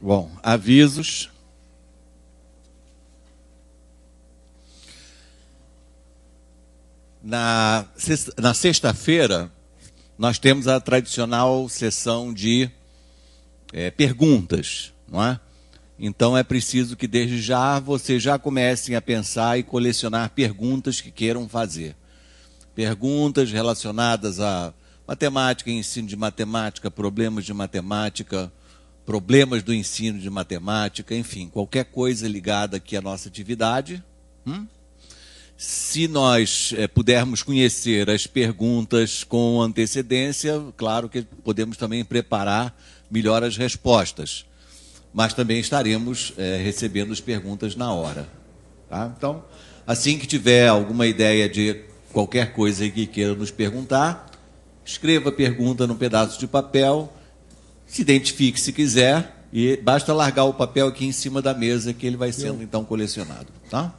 Bom, avisos. Na sexta-feira, nós temos a tradicional sessão de perguntas, não é? Então, é preciso que, desde já, vocês já comecem a pensar e colecionar perguntas que queiram fazer. Perguntas relacionadas a matemática, ensino de matemática, problemas de matemática, problemas do ensino de matemática, enfim, qualquer coisa ligada aqui à nossa atividade. Se nós pudermos conhecer as perguntas com antecedência, claro que podemos também preparar melhor as respostas. Mas também estaremos recebendo as perguntas na hora. Tá? Então, assim que tiver alguma ideia de qualquer coisa que queira nos perguntar, escreva a pergunta num pedaço de papel, se identifique se quiser, e basta largar o papel aqui em cima da mesa que ele vai sendo então colecionado. Tá?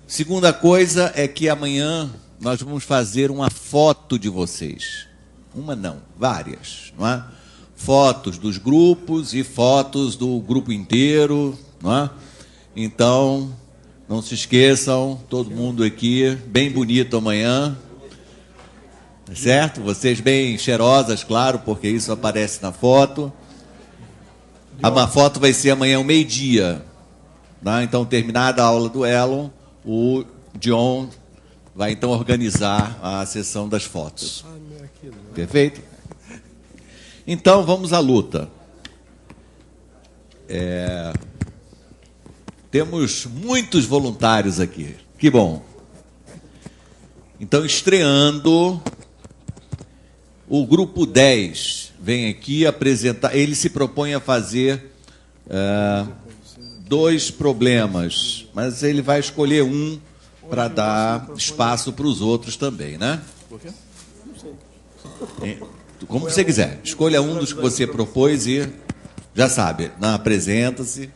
Segunda coisa é que amanhã nós vamos fazer uma foto de vocês. Uma não, várias, não é? Fotos dos grupos e fotos do grupo inteiro, não é? Então, não se esqueçam, todo mundo aqui, bem bonito amanhã, certo? Vocês bem cheirosas, claro, porque isso aparece na foto. A foto vai ser amanhã ao meio-dia, tá? Então, terminada a aula do Elon, o John vai então organizar a sessão das fotos. Perfeito? Então, vamos à luta. Temos muitos voluntários aqui. Que bom. Então, estreando, o grupo 10 vem aqui apresentar. Ele se propõe a fazer 2 problemas, mas ele vai escolher um para dar espaço para os outros também, né? Como você quiser. Escolha um dos que você propôs e já sabe, apresenta-se.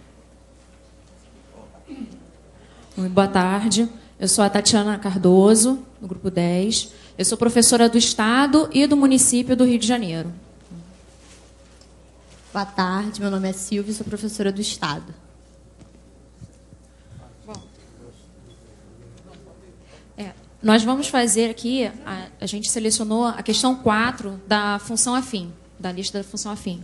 Boa tarde. Eu sou a Tatiana Cardoso, do grupo 10. Eu sou professora do Estado e do município do Rio de Janeiro. Boa tarde, meu nome é Silvia, sou professora do Estado. Nós vamos fazer aqui, a gente selecionou a questão 4 da função afim, da lista da função afim.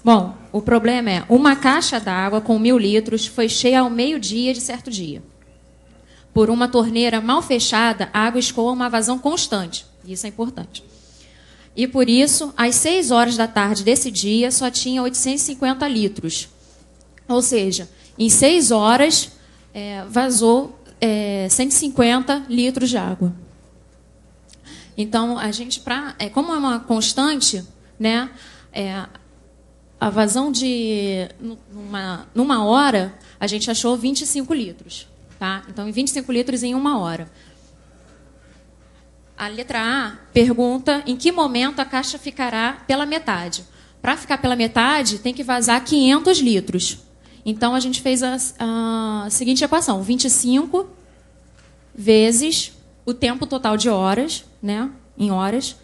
Bom, o problema é, uma caixa d'água com 1000 litros foi cheia ao meio-dia de certo dia. Por uma torneira mal fechada, a água escoa uma vazão constante. Isso é importante. E por isso, às 6 horas da tarde desse dia, só tinha 850 litros. Ou seja, em 6 horas, vazou 150 litros de água. Então, a gente, como é uma constante, né, a vazão de numa hora, a gente achou 25 litros. Tá? Então, em 25 litros em 1 hora. A letra A pergunta em que momento a caixa ficará pela metade. Para ficar pela metade, tem que vazar 500 litros. Então, a gente fez a seguinte equação. 25 vezes o tempo total de horas, né, em horas.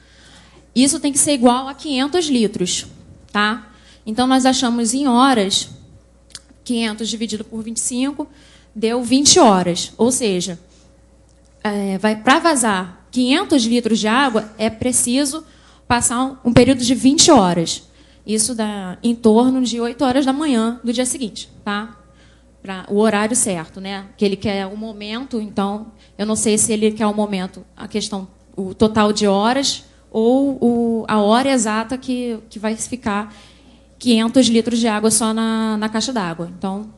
Isso tem que ser igual a 500 litros. Tá? Então, nós achamos em horas, 500 dividido por 25, deu 20 horas. Ou seja, para vazar 500 litros de água, é preciso passar um período de 20 horas. Isso dá em torno de 8 horas da manhã do dia seguinte. Tá? O horário certo, né? Que ele quer o momento, então, eu não sei se ele quer o momento, o total de horas, ou a hora exata que vai ficar 500 litros de água só na caixa d'água. Então,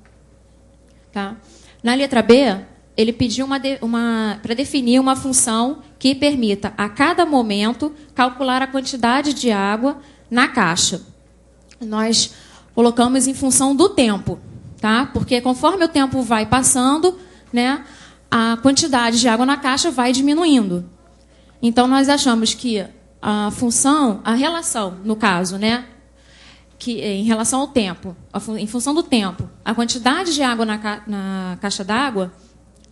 tá? Na letra B, ele pediu para definir uma função que permita, a cada momento, calcular a quantidade de água na caixa. Nós colocamos em função do tempo, tá? Porque conforme o tempo vai passando, né, a quantidade de água na caixa vai diminuindo. Então, nós achamos que a relação, no caso, né, que em relação ao tempo, em função do tempo, a quantidade de água na caixa d'água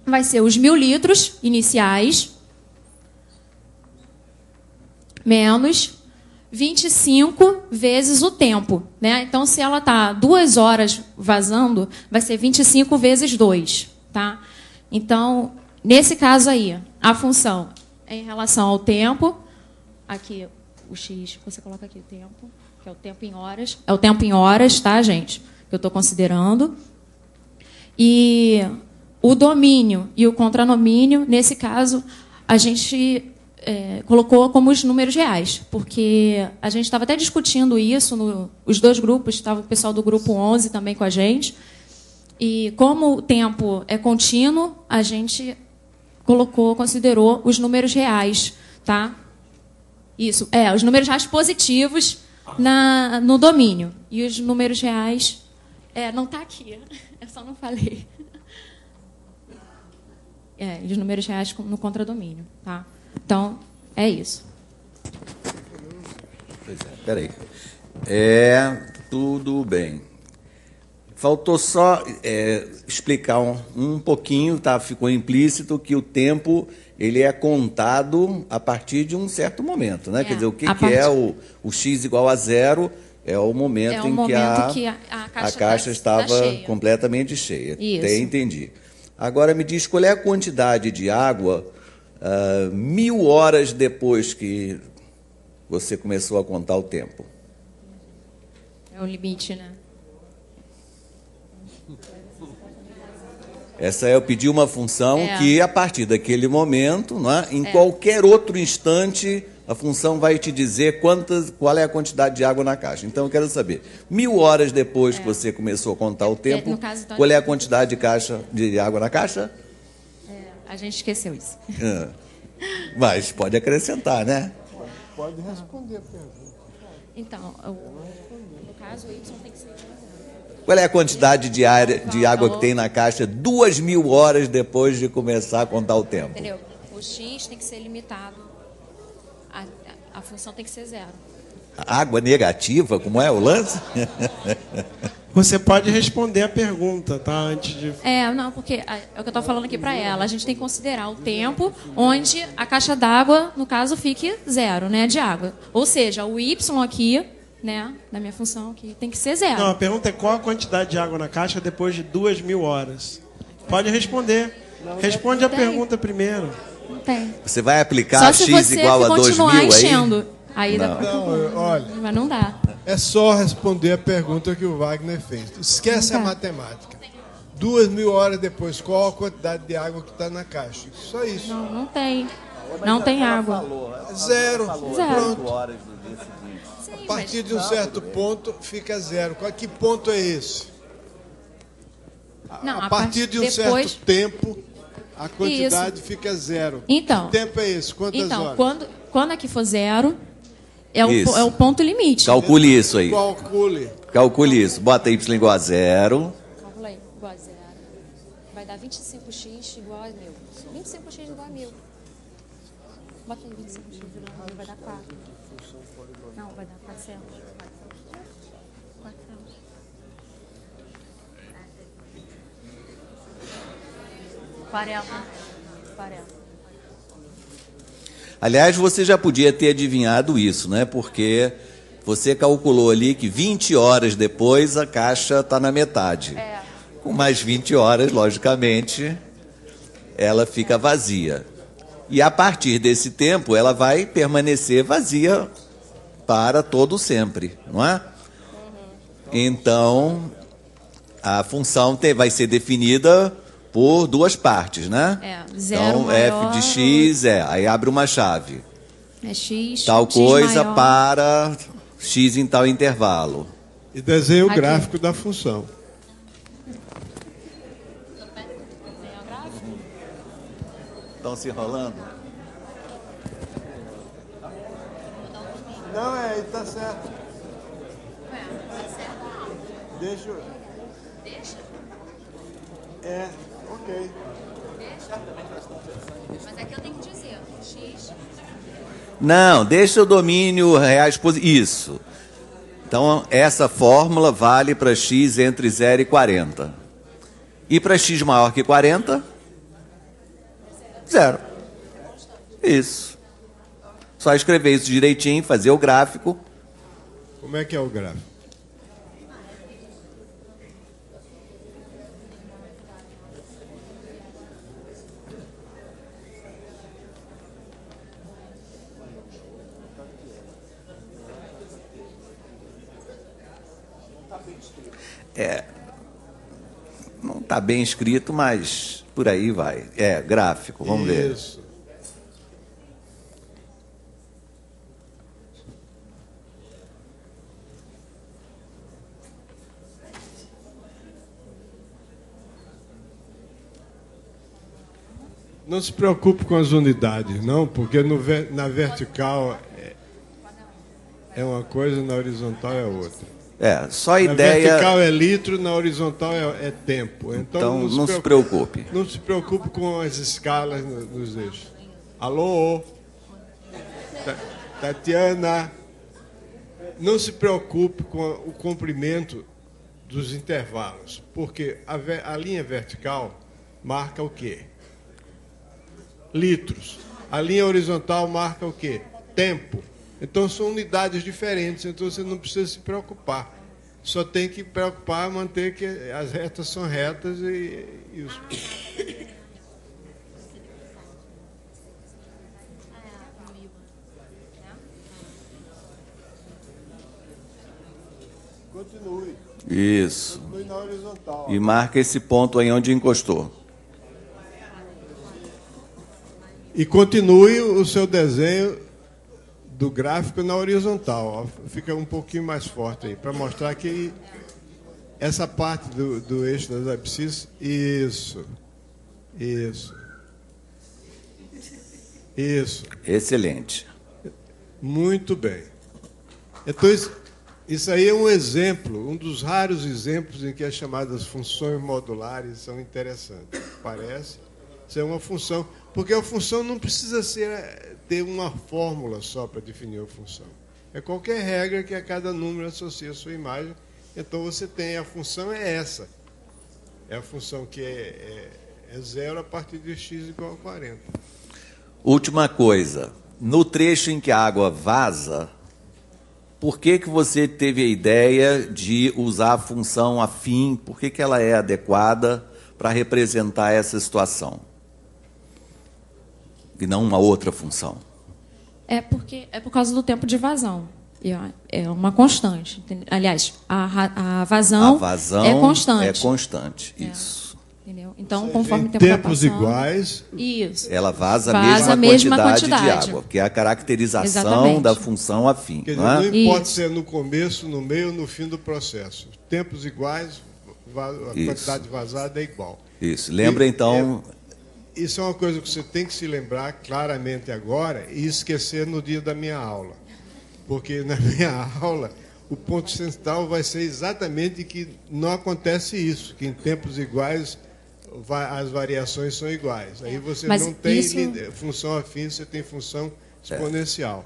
vai ser os 1.000 litros iniciais menos 25 vezes o tempo, né? Então, se ela está 2 horas vazando, vai ser 25 vezes 2, tá? Então, nesse caso aí, a função é em relação ao tempo, aqui o X, você coloca aqui o tempo, que é o tempo em horas, é o tempo em horas, tá, gente? Que eu estou considerando. E o domínio e o contranomínio, nesse caso, a gente colocou como os números reais, porque a gente estava até discutindo isso, os dois grupos, estava o pessoal do grupo 11 também com a gente, e como o tempo é contínuo, a gente considerou os números reais, tá? Isso, os números reais positivos no domínio, e os números reais, não está aqui, eu só não falei. E os números reais no contradomínio, tá? Então, é isso. Pois é, peraí. Tudo bem. Faltou só explicar um pouquinho, tá? Ficou implícito que o tempo ele é contado a partir de um certo momento, né? Quer dizer, o que é o x igual a 0 é o momento em que a caixa estava cheia, completamente cheia. Isso. Até entendi. Agora me diz qual é a quantidade de água 1.000 horas depois que você começou a contar o tempo. É o limite, né? Eu pedi uma função que, a partir daquele momento, né, em qualquer outro instante, a função vai te dizer qual é a quantidade de água na caixa. Então, eu quero saber, 1.000 horas depois que você começou a contar o tempo, no caso, então, qual é a quantidade de água na caixa? A gente esqueceu isso. Mas pode acrescentar, né? Pode responder a pergunta. Então, no caso, o Y tem que ser... Qual é a quantidade de água que tem na caixa 2.000 horas depois de começar a contar o tempo? Entendeu? O X tem que ser limitado. A função tem que ser 0. Água negativa? Como é o lance? Você pode responder a pergunta, tá? Antes de... Não, porque é o que eu estou falando aqui para ela. A gente tem que considerar o tempo onde a caixa d'água, no caso, fique 0, né, de água. Ou seja, o Y aqui, né, da minha função aqui, tem que ser 0. Não, a pergunta é qual a quantidade de água na caixa depois de 2.000 horas. Pode responder. Responde a pergunta primeiro. Não tem. Você vai aplicar x igual a 2.000 enchendo. Aí não. Não, olha, mas não dá. É só responder a pergunta que o Wagner fez. Esquece a matemática. 2.000 horas depois, qual a quantidade de água que está na caixa? Só isso. Não tem. Não tem água. Zero. Pronto. Sim, A partir de um certo ponto, fica 0. Que ponto é esse? Não, a partir de um certo tempo, a quantidade fica 0. Então, que tempo é esse? Quantas horas? Quando aqui for 0, é o ponto limite. Calcule isso aí. Calcule isso. Bota y igual a 0. Calcula aí, igual a 0. Vai dar 25x igual a 1.000. 25x igual a 1.000. Bota aí 25x igual a 1.000, vai dar 4. Não, vai dar 400. 400. Aliás, você já podia ter adivinhado isso, né? Porque você calculou ali que 20 horas depois a caixa está na metade. Com mais 20 horas, logicamente, ela fica vazia. E a partir desse tempo, ela vai permanecer vazia para todo sempre, não é? Então, a função vai ser definida por duas partes, né? Zero então, maior, f de x aí abre uma chave. É x, tal x coisa maior. Para x em tal intervalo. E desenha o gráfico da função. Estão se enrolando? Não, está certo. Deixa. Ok. Mas aqui eu tenho que dizer, X... Não, deixa o domínio reais positivo. Isso. Então, essa fórmula vale para x entre 0 e 40. E para x maior que 40? 0. Isso. Só escrever isso direitinho, fazer o gráfico. Como é que é o gráfico? Não está bem escrito, mas por aí vai. Gráfico, vamos ver. Isso. Não se preocupe com as unidades, não, porque na vertical é uma coisa, na horizontal é outra. Só a Na ideia... vertical é litro, na horizontal é tempo. Então não se preocupe. Não se preocupe com as escalas nos eixos. Alô? Tatiana? Não se preocupe com o comprimento dos intervalos, porque a linha vertical marca o quê? Litros. A linha horizontal marca o quê? Tempo. Então são unidades diferentes, então você não precisa se preocupar. Só tem que preocupar manter que as retas são retas e os... Continue. Isso. Continue na horizontal. E marca esse ponto aí onde encostou. E continue o seu desenho do gráfico na horizontal. Fica um pouquinho mais forte aí, para mostrar que essa parte do eixo das abscissas... Isso. Excelente. Muito bem. Então, isso aí é um exemplo, um dos raros exemplos em que as chamadas funções modulares são interessantes. Parece ser uma função... Porque a função não precisa ter uma fórmula só para definir a função. É qualquer regra que a cada número associa a sua imagem. Então você tem a função é essa. É a função que é 0 a partir de x igual a 40. Última coisa. No trecho em que a água vaza, por que você teve a ideia de usar a função afim? Por que ela é adequada para representar essa situação? E não uma outra função. É por causa do tempo de vazão. É uma constante. Aliás, a vazão é constante. É constante, isso. Entendeu? Então, conforme o tempo vai tempos passando... iguais... Isso. Ela vaza a mesma quantidade de água, que é a caracterização Exatamente. da função afim. Quer dizer, não é? não importa se é no começo, no meio ou no fim do processo. Tempos iguais, a quantidade vazada é igual. Isso. Lembra, então... Isso é uma coisa que você tem que se lembrar claramente agora e esquecer no dia da minha aula. Porque na minha aula, o ponto central vai ser exatamente que não acontece isso, que em tempos iguais as variações são iguais. Aí você não tem função afim, você tem função exponencial.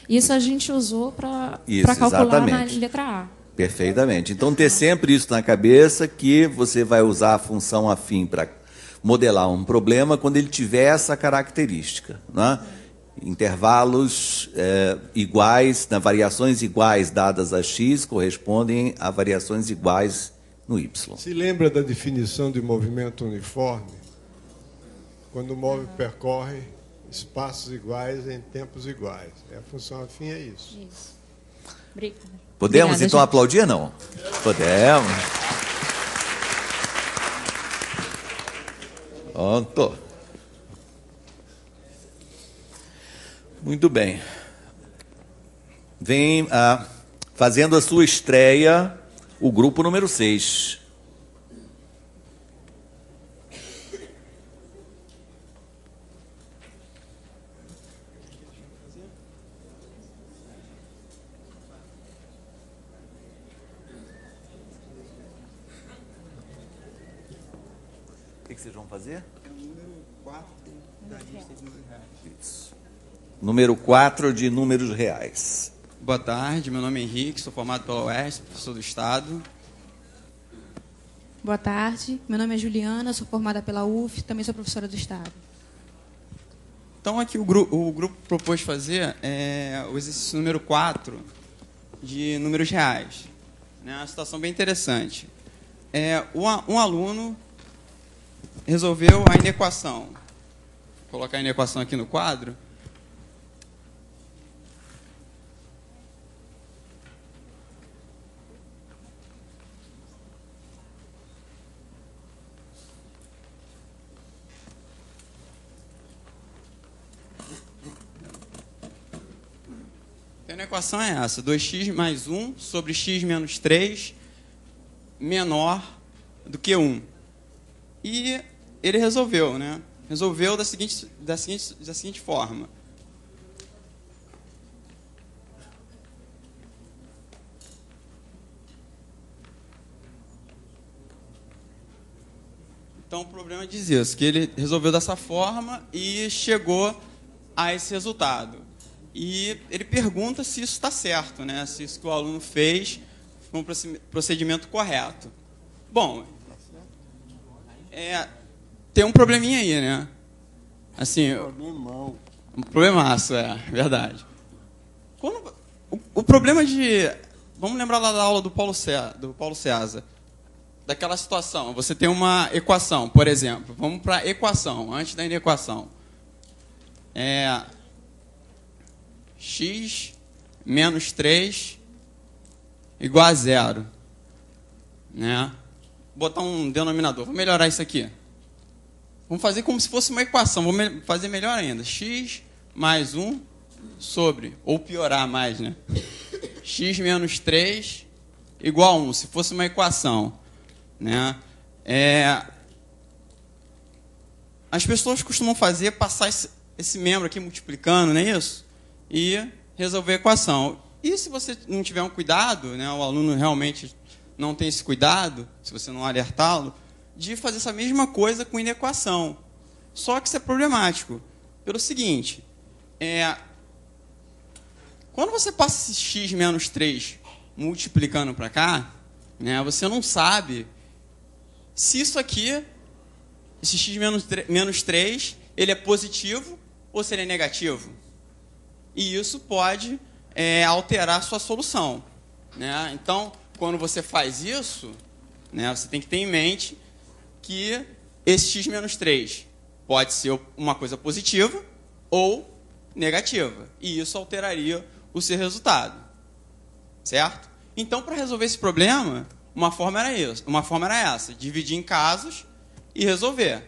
Isso a gente usou para calcular exatamente. Na letra A. Perfeitamente. Então, ter sempre isso na cabeça, que você vai usar a função afim para modelar um problema quando ele tiver essa característica. Né? Intervalos iguais, variações iguais dadas a x correspondem a variações iguais no y. Se lembra da definição de movimento uniforme? Quando o móvel percorre espaços iguais em tempos iguais. A função afim é isso. Podemos, Obrigada, então, gente. aplaudir, não? Podemos. Pronto. Muito bem. Vem fazendo a sua estreia o grupo número 6. que vocês vão fazer? É o número 4 da lista de números reais. Isso. Número 4 de números reais. Boa tarde, meu nome é Henrique, sou formado pela UERJ, professor do Estado. Boa tarde, meu nome é Juliana, sou formada pela UF, também sou professora do Estado. Então, aqui o grupo propôs fazer o exercício número 4 de números reais. É uma situação bem interessante. Um aluno resolveu a inequação. Vou colocar a inequação aqui no quadro. A equação é essa, 2x mais 1 sobre x menos 3 menor do que 1. E ele resolveu, né? Resolveu da seguinte forma. Então o problema diz isso, que ele resolveu dessa forma e chegou a esse resultado. E ele pergunta se isso está certo, né? Se isso que o aluno fez foi um procedimento correto. Bom, tem um probleminha aí, né? Assim, um problemaço, verdade. O problema de... Vamos lembrar lá da aula do Paulo César. Daquela situação, você tem uma equação, por exemplo. Vamos para a equação, antes da inequação. X menos 3 igual a 0. Né? Vou botar um denominador. Vou melhorar isso aqui. Vamos fazer como se fosse uma equação. Vou fazer melhor ainda. X mais 1 sobre, ou piorar mais, né? X menos 3 igual a 1, se fosse uma equação. Né? As pessoas costumam passar esse membro aqui multiplicando, não é isso? E resolver a equação. E se você não tiver um cuidado, né, o aluno realmente não tem esse cuidado, se você não alertá-lo, de fazer essa mesma coisa com inequação. Só que isso é problemático. Pelo seguinte, quando você passa esse x menos 3 multiplicando para cá, né, você não sabe se isso aqui, esse x menos 3, ele é positivo ou se ele é negativo. E isso pode alterar a sua solução. Né? Então, quando você faz isso, né, você tem que ter em mente que esse x menos 3 pode ser uma coisa positiva ou negativa. E isso alteraria o seu resultado. Certo? Então, para resolver esse problema, uma forma era essa, dividir em casos e resolver.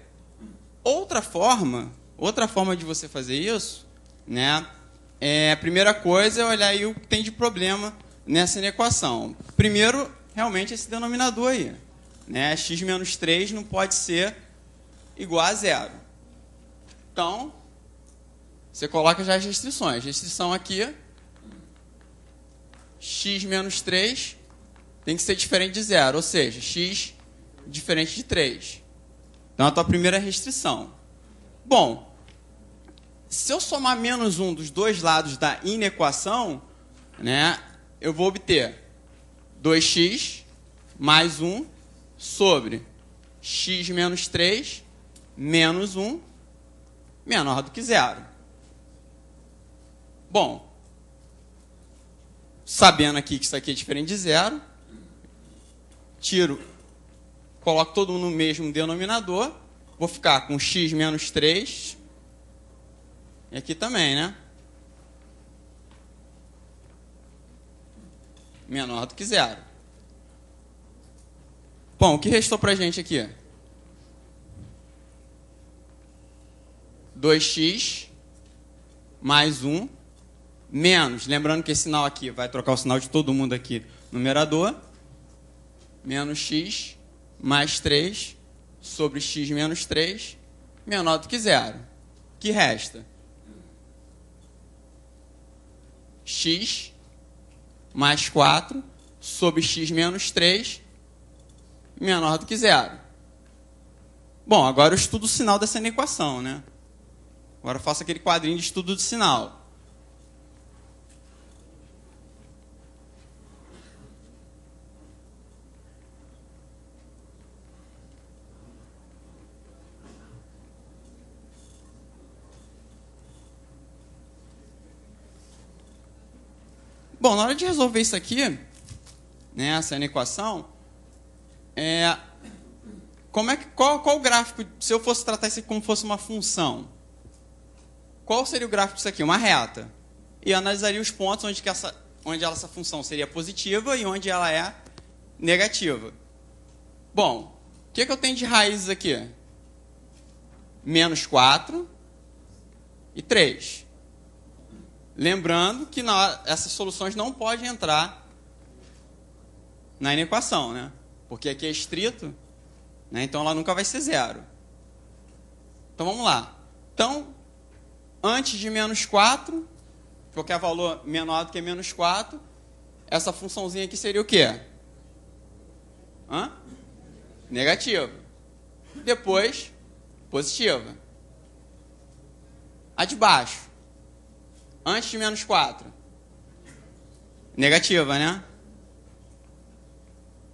Outra forma de você fazer isso, né, a primeira coisa é olhar aí o que tem de problema nessa inequação. Primeiro, realmente, esse denominador aí. Né? X menos 3 não pode ser igual a 0. Então, você coloca já as restrições. Restrição aqui, x menos 3 tem que ser diferente de 0, ou seja, x diferente de 3. Então, a tua primeira restrição. Bom, se eu somar menos 1 dos dois lados da inequação, né, eu vou obter 2x mais 1 sobre x menos 3 menos 1 menor do que 0. Bom, sabendo aqui que isso aqui é diferente de 0, coloco todo mundo no mesmo denominador, vou ficar com x menos 3, e aqui também, né? Menor do que 0. Bom, o que restou pra gente aqui? 2x mais 1 menos, lembrando que esse sinal aqui vai trocar o sinal de todo mundo aqui no numerador, menos x mais 3 sobre x menos 3 menor do que 0. O que resta? X mais 4 sobre x menos 3 menor do que 0. Bom, agora eu estudo o sinal dessa equação, né? Agora eu faço aquele quadrinho de estudo de sinal. Bom, na hora de resolver isso aqui, né, essa equação, qual o gráfico, se eu fosse tratar isso aqui como fosse uma função, qual seria o gráfico disso aqui? Uma reta. E eu analisaria os pontos onde essa função seria positiva e onde ela é negativa. Bom, o que eu tenho de raízes aqui? Menos 4 e 3. Lembrando que essas soluções não podem entrar na equação, né? Porque aqui é estrito, né? Então ela nunca vai ser zero. Então vamos lá. Então, antes de menos 4, qualquer valor menor do que menos 4, essa funçãozinha aqui seria o quê? Negativa. Depois, positiva. A de baixo. Antes de menos 4. Negativa, né?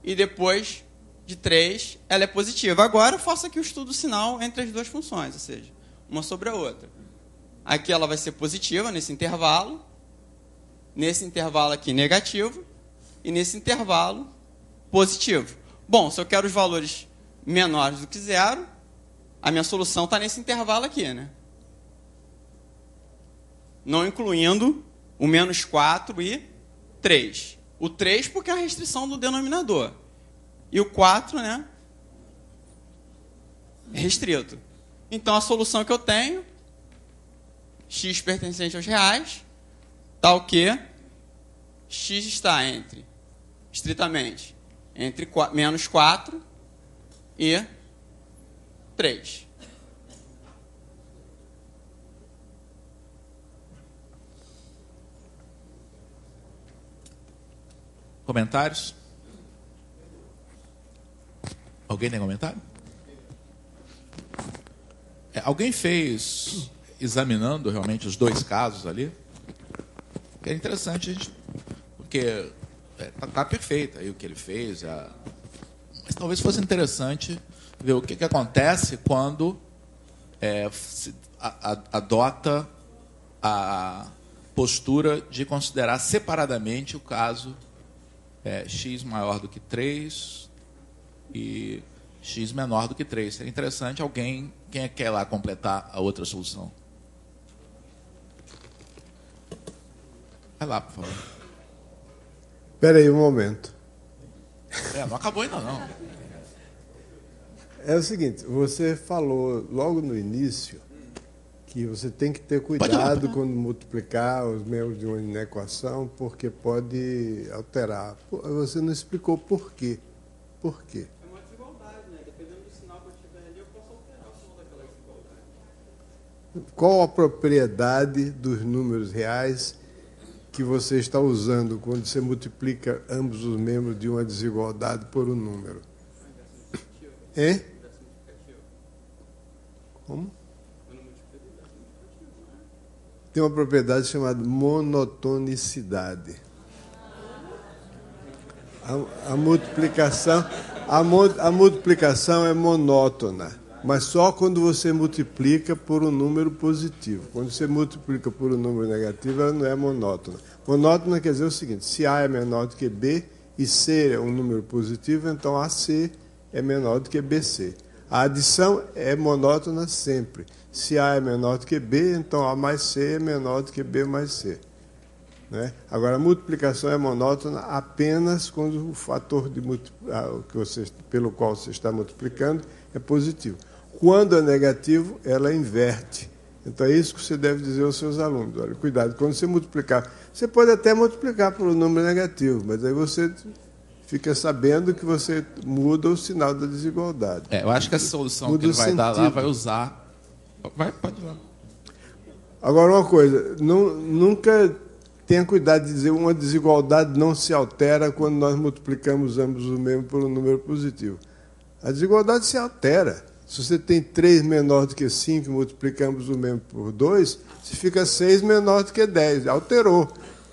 E depois de 3, ela é positiva. Agora eu faço aqui o estudo sinal entre as duas funções, ou seja, uma sobre a outra. Aqui ela vai ser positiva nesse intervalo aqui negativo, e nesse intervalo positivo. Bom, se eu quero os valores menores do que 0, a minha solução está nesse intervalo aqui, né? Não incluindo o menos 4 e 3. O 3 porque é a restrição do denominador. E o 4, né, é restrito. Então, a solução que eu tenho, x pertencente aos reais, tal que x está estritamente, entre menos 4 e 3. Comentários? Alguém tem comentário? Alguém fez, examinando realmente os dois casos ali? Que é interessante, porque está perfeito aí o que ele fez, mas talvez fosse interessante ver o que acontece quando se adota a postura de considerar separadamente o caso x maior do que 3 e x menor do que 3. Seria interessante alguém, quem quer lá completar a outra solução? Vai lá, por favor. Espera aí um momento. Não acabou ainda não. É o seguinte, você falou logo no início que você tem que ter cuidado quando multiplicar os membros de uma equação, porque pode alterar. Você não explicou por quê. Por quê? É uma desigualdade, né? Dependendo do sinal que eu tiver ali, eu posso alterar o sinal daquela desigualdade. Qual a propriedade dos números reais que você está usando quando você multiplica ambos os membros de uma desigualdade por um número? Hein? Como? Tem uma propriedade chamada monotonicidade. A multiplicação é monótona, mas só quando você multiplica por um número positivo. Quando você multiplica por um número negativo, ela não é monótona. Monótona quer dizer o seguinte: se A é menor do que B e C é um número positivo, então AC é menor do que BC. A adição é monótona sempre. Se A é menor do que B, então A mais C é menor do que B mais C. Né? Agora, a multiplicação é monótona apenas quando o fator pelo qual você está multiplicando é positivo. Quando é negativo, ela inverte. Então, é isso que você deve dizer aos seus alunos. Olha, cuidado, quando você multiplicar, você pode até multiplicar por um número negativo, mas aí você fica sabendo que você muda o sinal da desigualdade. Eu acho que essa solução que ele vai dar lá vai usar... Pode ir lá. Agora, uma coisa, nunca tenha cuidado de dizer uma desigualdade não se altera quando nós multiplicamos ambos os membros por um número positivo. A desigualdade se altera. Se você tem 3 menor do que 5, multiplicamos o mesmo por 2, se fica 6 menor do que 10. Alterou.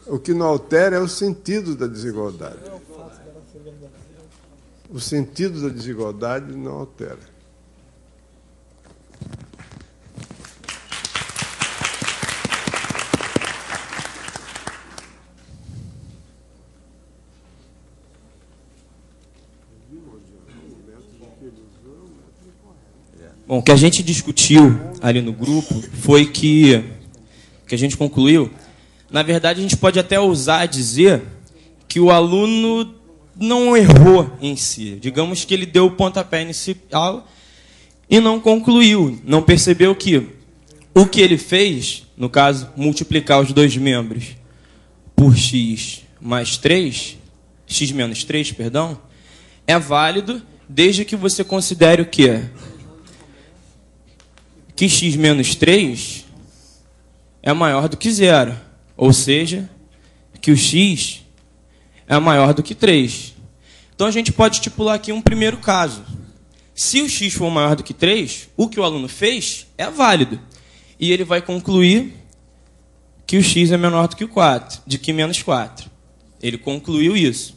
O que não altera é o sentido da desigualdade. O sentido da desigualdade não altera. Bom, o que a gente discutiu ali no grupo foi que a gente concluiu, na verdade, a gente pode até ousar dizer que o aluno não errou em si. Digamos que ele deu o pontapé inicial e não concluiu, não percebeu que o que ele fez, no caso, multiplicar os dois membros por x mais 3, x menos 3, perdão, é válido desde que você considere o quê? Que x menos 3 é maior do que 0. Ou seja, que o x é maior do que 3. Então, a gente pode estipular aqui um primeiro caso. Se o x for maior do que 3, o que o aluno fez é válido. E ele vai concluir que o x é menor do que o 4, de que menos 4. Ele concluiu isso.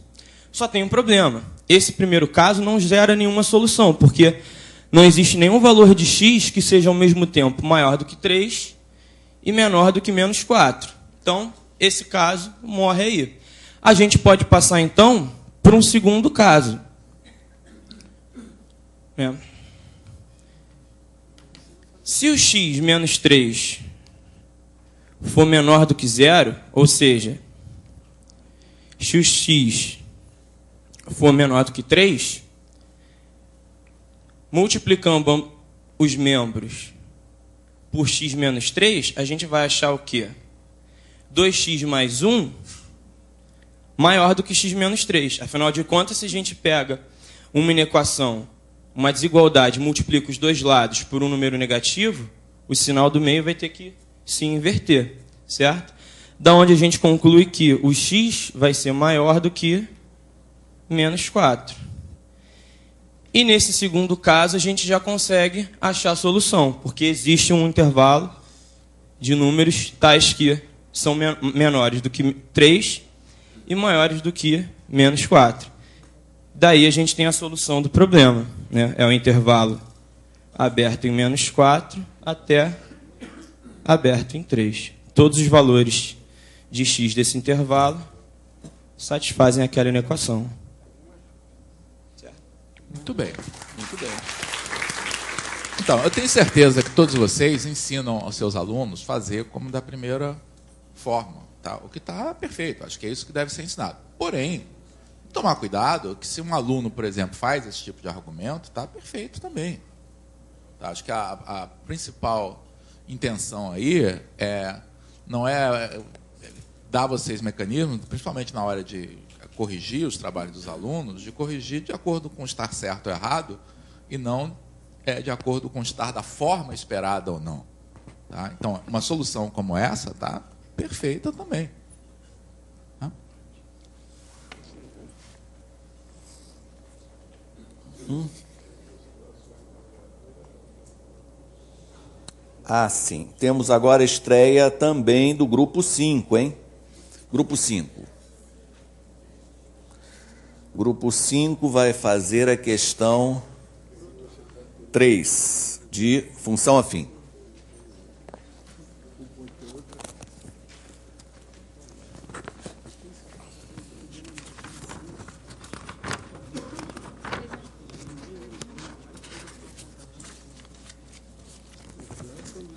Só tem um problema. Esse primeiro caso não gera nenhuma solução, porque não existe nenhum valor de x que seja ao mesmo tempo maior do que 3 e menor do que menos 4. Então, esse caso morre aí. A gente pode passar, então, para um segundo caso. Se o x menos 3 for menor do que 0, ou seja, se o x for menor do que 3, multiplicando os membros por x menos 3, a gente vai achar o quê? 2x mais 1 maior do que x menos 3. Afinal de contas, se a gente pega uma inequação, uma desigualdade, multiplica os dois lados por um número negativo, o sinal do meio vai ter que se inverter, certo? Da onde a gente conclui que o x vai ser maior do que menos 4. E nesse segundo caso, a gente já consegue achar a solução, porque existe um intervalo de números tais que são menores do que 3 e maiores do que menos 4. Daí a gente tem a solução do problema, né? É o intervalo aberto em menos 4 até aberto em 3. Todos os valores de x desse intervalo satisfazem aquela inequação. Muito bem, muito bem. Então, eu tenho certeza que todos vocês ensinam aos seus alunos a fazer como da primeira forma, tá? O que está perfeito, acho que é isso que deve ser ensinado. Porém, tomar cuidado que se um aluno, por exemplo, faz esse tipo de argumento, está perfeito também. Tá? Acho que a principal intenção aí não é dar a vocês mecanismos, principalmente na hora de corrigir os trabalhos dos alunos, de corrigir de acordo com estar certo ou errado, e não de acordo com estar da forma esperada ou não. Tá? Então, uma solução como essa está perfeita também. Tá? Ah, sim. Temos agora a estreia também do grupo 5, hein? Grupo 5. Grupo 5 vai fazer a questão 3, de função afim.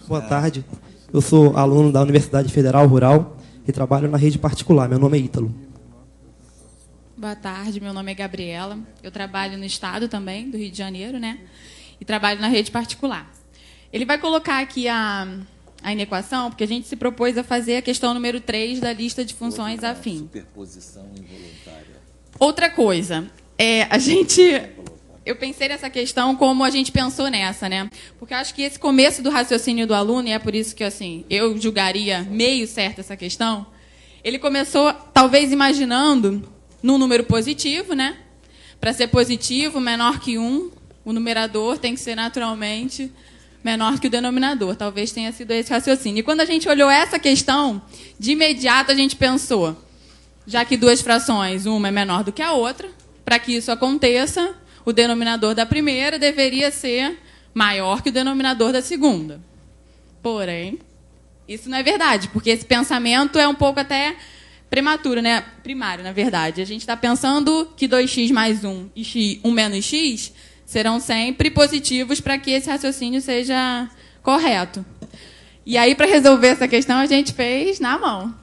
Boa tarde, eu sou aluno da Universidade Federal Rural e trabalho na rede particular. Meu nome é Ítalo. Boa tarde, meu nome é Gabriela. Eu trabalho no estado também, do Rio de Janeiro, né? E trabalho na rede particular. Ele vai colocar aqui a inequação, porque a gente se propôs a fazer a questão número 3 da lista de funções afim. Superposição involuntária. Outra coisa, eu pensei nessa questão como a gente pensou nessa, né? Porque eu acho que esse começo do raciocínio do aluno, e é por isso que assim, eu julgaria meio certa essa questão, ele começou talvez imaginando num número positivo, né? Para ser positivo, menor que 1, o numerador tem que ser naturalmente menor que o denominador. Talvez tenha sido esse raciocínio. E quando a gente olhou essa questão, de imediato a gente pensou, já que duas frações, uma é menor do que a outra, para que isso aconteça, o denominador da primeira deveria ser maior que o denominador da segunda. Porém, isso não é verdade, porque esse pensamento é um pouco até prematuro, né? Primário, na verdade. A gente está pensando que 2x mais 1 e 1 menos x serão sempre positivos para que esse raciocínio seja correto. E aí, para resolver essa questão, a gente fez na mão.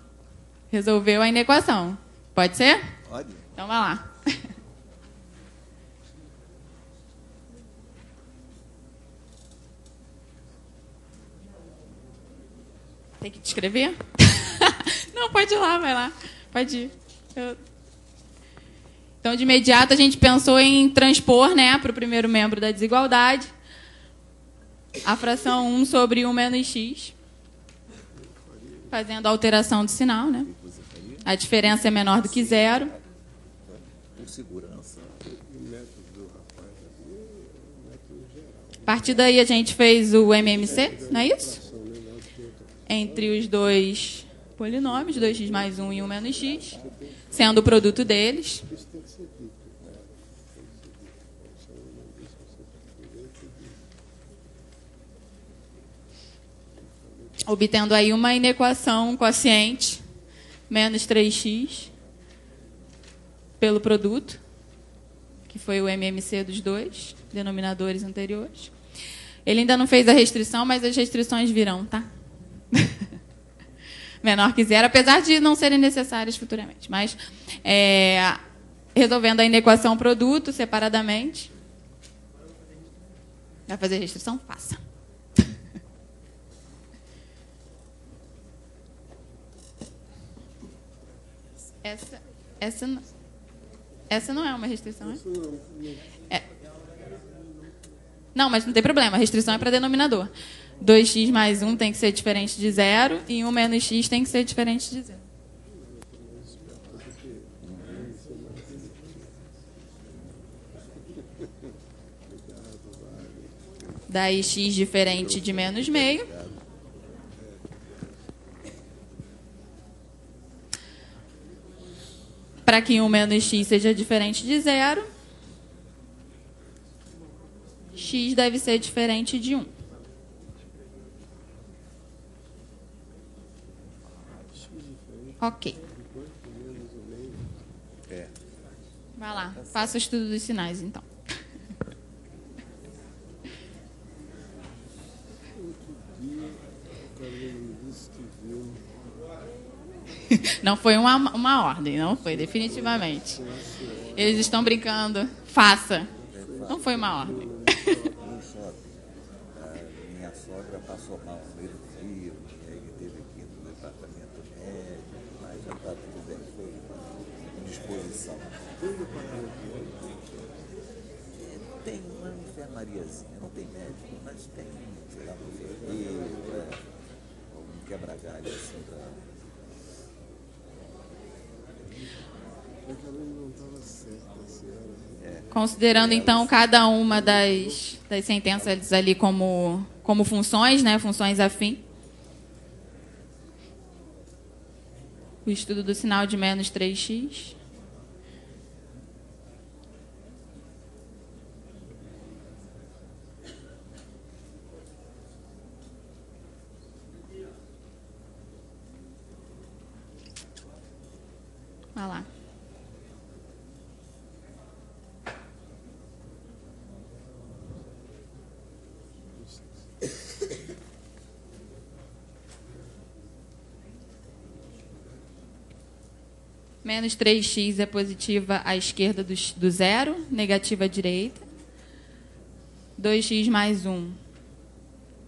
Resolveu a inequação. Pode ser? Pode. Então, vai lá. Tem que descrever? Não, pode ir lá, vai lá. Pode ir. Então, de imediato, a gente pensou em transpor, né, para o primeiro membro da desigualdade a fração 1 sobre 1 menos x, fazendo a alteração do sinal, né? A diferença é menor do que zero. Por segurança. A partir daí, a gente fez o MMC, não é isso? Entre os dois polinômios, 2x mais 1 e 1 menos x, sendo o produto deles. Obtendo aí uma inequação quociente menos 3x pelo produto, que foi o MMC dos dois denominadores anteriores. Ele ainda não fez a restrição, mas as restrições virão, tá? Menor que zero, apesar de não serem necessárias futuramente. Mas, resolvendo a inequação produto separadamente. Vai fazer restrição? Faça. Essa não é uma restrição, é? Não, mas não tem problema. A restrição é para denominador. 2x mais 1 tem que ser diferente de zero e 1 menos x tem que ser diferente de zero. Daí x diferente de menos meio. Para que 1 menos x seja diferente de zero, x deve ser diferente de 1. Ok. Vai lá, faça o estudo dos sinais, então. Não foi uma ordem, não foi, definitivamente. Eles estão brincando. Faça. Não foi uma ordem. Minha sogra passou mal no meio do dia, e aí teve aqui no departamento médico, mas já está tudo bem, foi em disposição. Tem uma enfermariazinha, não tem médico, mas tem, sei lá, uma enfermeira, algum quebra-galho assim para... Considerando, então, cada uma das sentenças ali como funções, né? Funções afim. O estudo do sinal de menos 3x. Vai lá. Menos 3x é positiva à esquerda do zero, negativa à direita. 2x mais 1,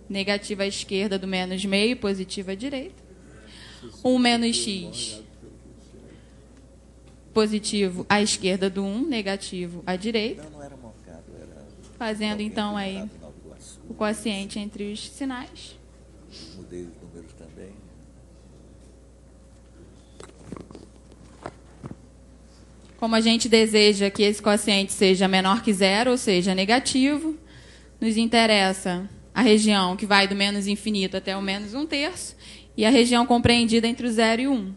negativa à esquerda do menos meio, positiva à direita. 1 menos x, positivo à esquerda do 1, negativo à direita. Fazendo, então, aí o quociente entre os sinais. Mudei os números também. Como a gente deseja que esse quociente seja menor que zero, ou seja, negativo, nos interessa a região que vai do menos infinito até o menos 1/3 e a região compreendida entre o 0 e o 1.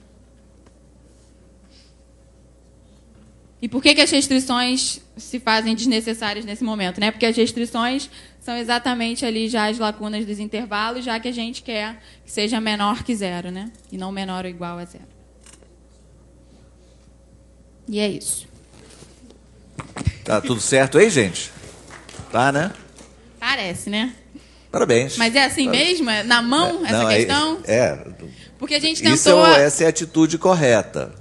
E por que as restrições se fazem desnecessárias nesse momento? Né? Porque as restrições são exatamente ali já as lacunas dos intervalos, já que a gente quer que seja menor que zero, né? E não menor ou igual a zero. E é isso. Tá tudo certo aí, gente? Tá, né? Parece, né? Parabéns. Mas é assim mesmo? É na mão essa questão? Porque a gente tentou... Essa é a atitude correta.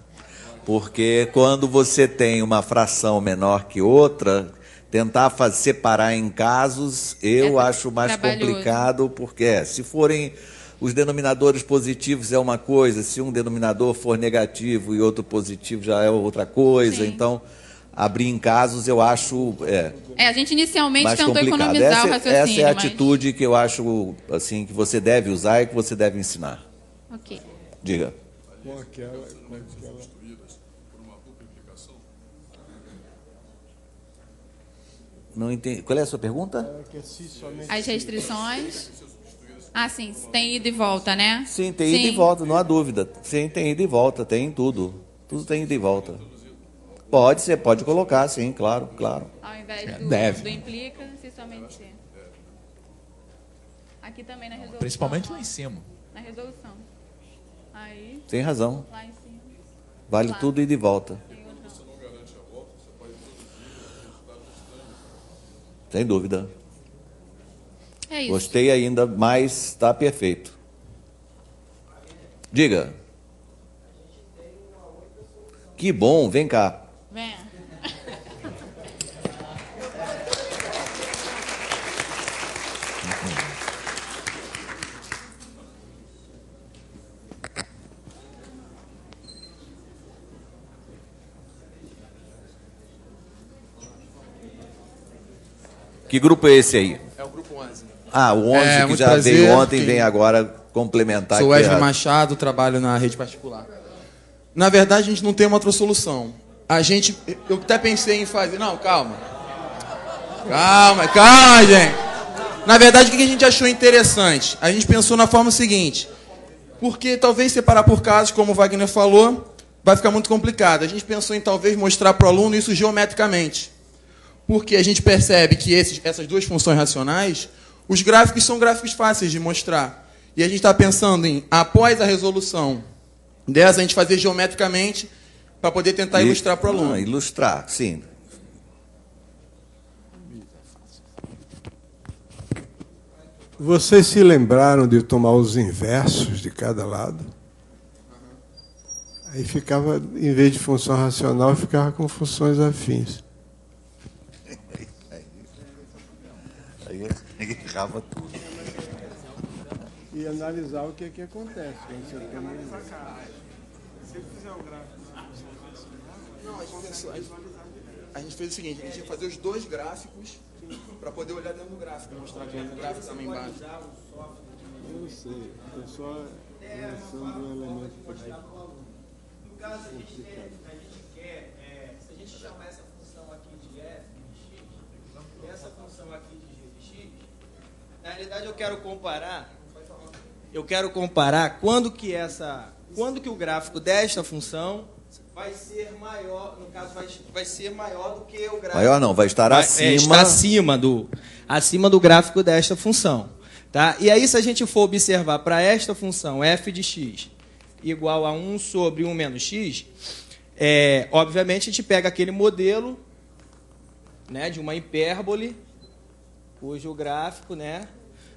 Porque quando você tem uma fração menor que outra, tentar separar em casos, eu acho mais complicado, porque se forem os denominadores positivos é uma coisa, se um denominador for negativo e outro positivo já é outra coisa, então abrir em casos eu acho a gente inicialmente mais tentou complicado. Economizar o raciocínio. Essa é a atitude que eu acho assim, que você deve usar e que você deve ensinar. Ok. Diga. Não entendi. Qual é a sua pergunta? As restrições. Ah, sim. Tem ida e volta, né? Sim, tem ida e volta, não há dúvida. Sim, tem ida e volta, tem tudo. Tudo tem ida e volta. Você pode colocar, sim, claro. Ao invés do implica, se somente ser. Aqui também na resolução. Principalmente lá em cima. Na resolução. Aí. Tem razão. Lá em cima. Vale tudo ida e volta. Sem dúvida. É isso. Gostei ainda, mas está perfeito. Diga. Que bom, vem cá. Venha. Que grupo é esse aí? É o grupo 11. Ah, o 11 que já veio ontem, vem agora complementar. Sou Wesley Machado, trabalho na rede particular. Na verdade, a gente não tem uma outra solução. Eu até pensei em fazer... Não, calma, gente. Na verdade, o que a gente achou interessante? A gente pensou na forma seguinte. Porque talvez separar por casos, como o Wagner falou, vai ficar muito complicado. A gente pensou em talvez mostrar para o aluno isso geometricamente. Porque a gente percebe que essas duas funções racionais, os gráficos são gráficos fáceis de mostrar. E a gente está pensando em, após a resolução dessa, a gente fazer geometricamente para poder tentar ilustrar para o aluno. Ilustrar, sim. Vocês se lembraram de tomar os inversos de cada lado? Aí ficava, em vez de função racional, ficava com funções afins. Aí errava tudo. E analisar o que acontece. Se fizer um gráfico... Não, a gente fez o seguinte, a gente ia fazer os dois gráficos para poder olhar dentro do gráfico, mostrar que o gráfico também embaixo. Eu não sei, é só relação do elemento complicado. No caso, a gente quer, se a gente chamar essa função aqui de f de x, e essa função aqui de g de x, na realidade eu quero comparar quando que o gráfico desta função vai ser maior, no caso vai ser maior do que o gráfico. Maior não, vai estar acima. Está acima do gráfico desta função, tá? E aí se a gente for observar para esta função f de x igual a 1 sobre 1 menos x, obviamente a gente pega aquele modelo, né, de uma hipérbole, cujo gráfico, né,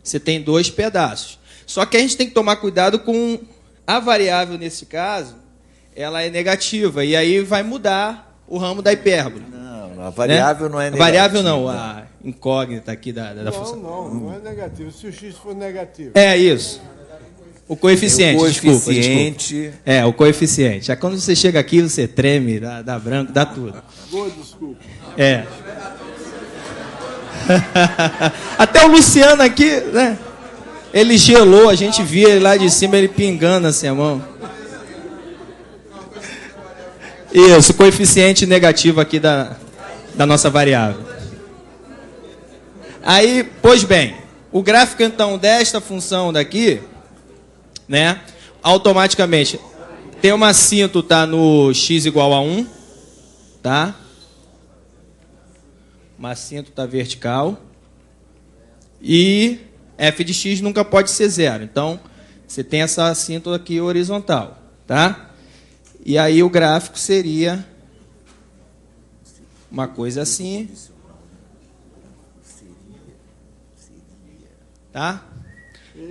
você tem dois pedaços. Só que a gente tem que tomar cuidado com a variável, nesse caso, ela é negativa, e aí vai mudar o ramo da hipérbole. Não, a variável, né, não é negativa. A variável não, a incógnita aqui da função. Não é negativo. Se o x for negativo. É isso. O coeficiente, desculpa. O coeficiente. Aí quando você chega aqui, você treme, dá branco, dá tudo. Boa desculpa. Até o Luciano aqui, né? Ele gelou, a gente via ele lá de cima, ele pingando assim a mão. Isso, coeficiente negativo aqui da nossa variável. Aí, pois bem, o gráfico então desta função daqui, né, automaticamente tem uma assíntota no x igual a 1, tá? Uma assíntota vertical. E f de x nunca pode ser zero. Então, você tem essa assíntota aqui horizontal, tá? E aí o gráfico seria uma coisa assim. Tá?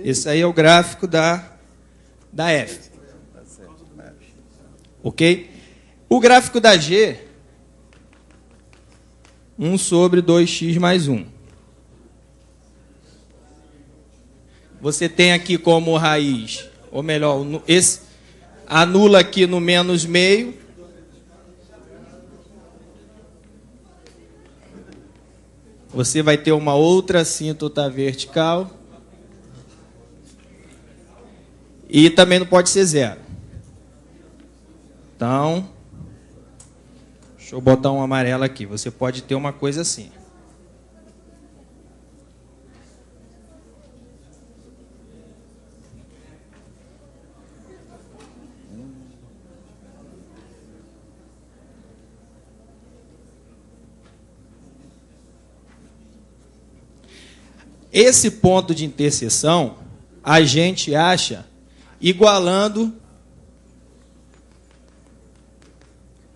Esse aí é o gráfico da f. Ok? O gráfico da g, 1 sobre 2x mais 1. Você tem aqui como raiz, ou melhor, esse anula aqui no menos meio. Você vai ter uma outra assíntota vertical. E também não pode ser zero. Então, deixa eu botar um amarelo aqui. Você pode ter uma coisa assim. Esse ponto de interseção, a gente acha igualando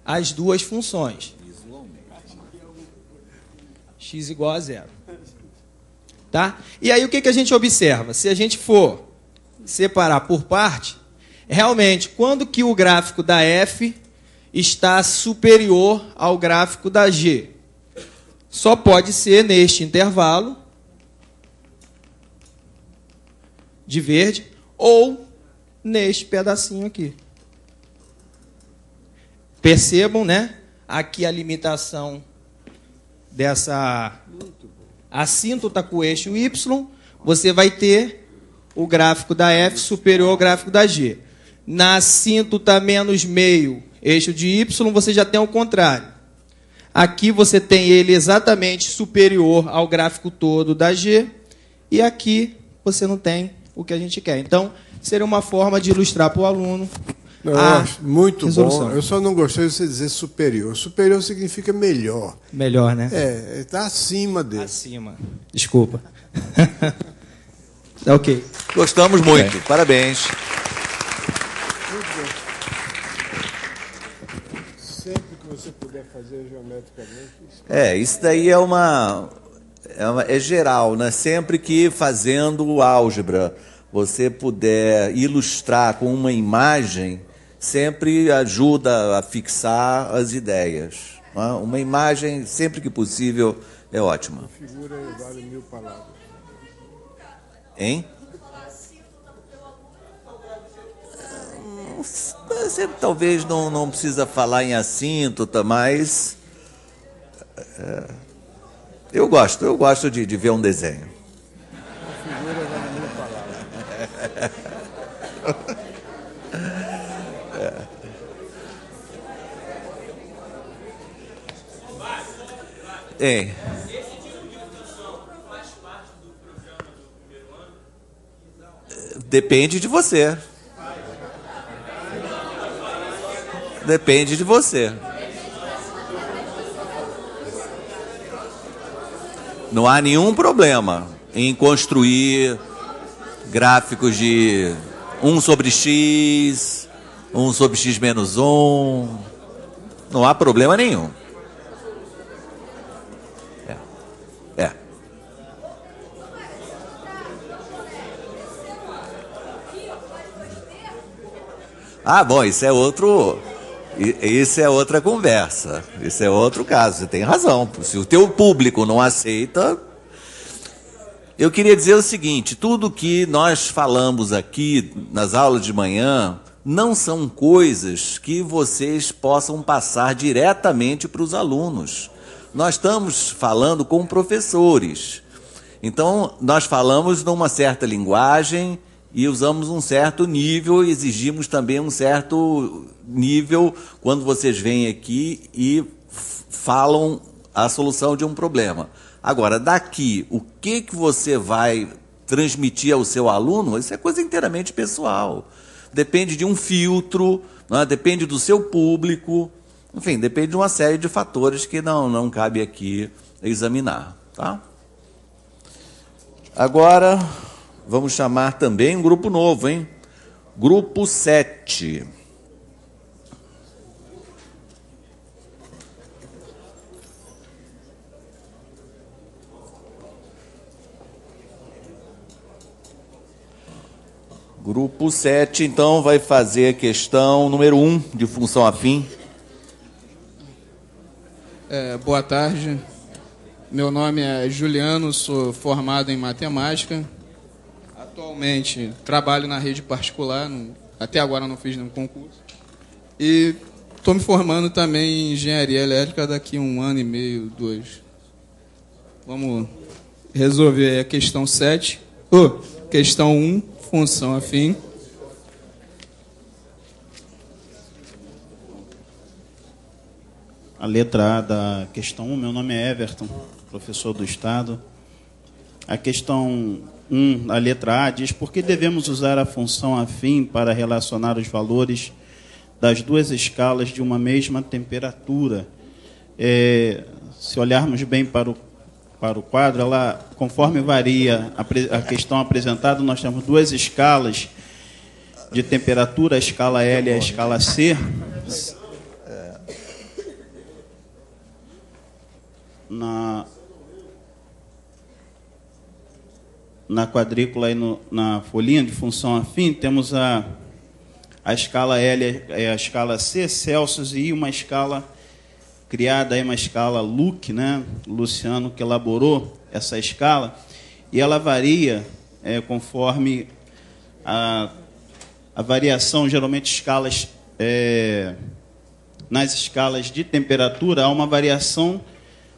as duas funções. X igual a zero. Tá? E aí o que a gente observa? Se a gente for separar por parte, realmente, quando que o gráfico da f está superior ao gráfico da g? Só pode ser neste intervalo de verde ou neste pedacinho aqui. Percebam, né? Aqui a limitação dessa assíntota com o eixo y, você vai ter o gráfico da f superior ao gráfico da g. Na assíntota menos meio, eixo de y, você já tem o contrário. Aqui você tem ele exatamente superior ao gráfico todo da g, e aqui você não tem o que a gente quer. Então, seria uma forma de ilustrar para o aluno eu acho muito resolução. Bom. Eu só não gostei de você dizer superior. Superior significa melhor. Melhor, né? Está acima dele. Acima. Desculpa. Ok. Gostamos muito. Parabéns. Sempre que você puder fazer geometricamente. Isso daí é geral, né? Sempre que fazendo álgebra você puder ilustrar com uma imagem, sempre ajuda a fixar as ideias. Né? Uma imagem, sempre que possível, é ótima. A figura vale 1000 palavras. Hein? Você talvez não precisa falar em assíntota, mas eu gosto de ver um desenho. A figura vale 1000 palavras. Esse tipo de função faz parte do programa do primeiro ano? Depende de você. Depende de você. Não há nenhum problema em construir gráficos de 1 sobre x, 1 sobre x menos 1. Não há problema nenhum. Ah, bom, isso é outra conversa. Isso é outro caso. Você tem razão. Se o teu público não aceita... Eu queria dizer o seguinte, tudo que nós falamos aqui nas aulas de manhã não são coisas que vocês possam passar diretamente para os alunos. Nós estamos falando com professores. Então, nós falamos numa certa linguagem e usamos um certo nível, exigimos também um certo nível quando vocês vêm aqui e falam a solução de um problema. Agora, daqui, o que você vai transmitir ao seu aluno, isso é coisa inteiramente pessoal. Depende de um filtro, né? Depende do seu público, enfim, depende de uma série de fatores que não cabe aqui examinar. Tá? Agora, vamos chamar também um grupo novo, hein? Grupo 7. Grupo 7, então, vai fazer a questão número 1 de função afim. Boa tarde. Meu nome é Juliano, sou formado em matemática. Atualmente trabalho na rede particular, até agora não fiz nenhum concurso. E estou me formando também em engenharia elétrica daqui a 1 ano e meio, 2. Vamos resolver a questão 7. Questão 1, função afim. A letra A da questão 1, meu nome é Everton, professor do Estado. A questão 1, a letra A, diz: por que devemos usar a função afim para relacionar os valores das duas escalas de uma mesma temperatura? Se olharmos bem para o quadro, conforme varia a questão apresentada, nós temos duas escalas de temperatura, a escala L e a escala C. Na quadrícula e na folhinha de função afim, temos a escala L e a escala C, Celsius, e uma escala criada aí, uma escala Luc, né? Luciano que elaborou essa escala, e ela varia conforme a variação, geralmente escalas nas escalas de temperatura, há uma variação.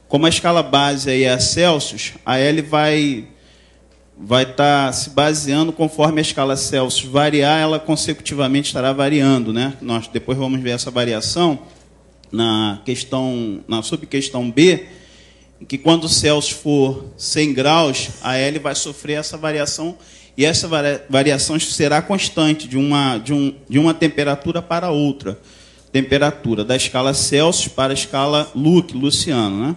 Como a escala base aí é a Celsius, a L vai estar se baseando conforme a escala Celsius variar, ela consecutivamente estará variando, né? Nós depois vamos ver essa variação na subquestão B, em que quando o Celsius for 100 graus, a L vai sofrer essa variação, e essa variação será constante de uma temperatura para outra temperatura, da escala Celsius para a escala Luc, Luciano, né?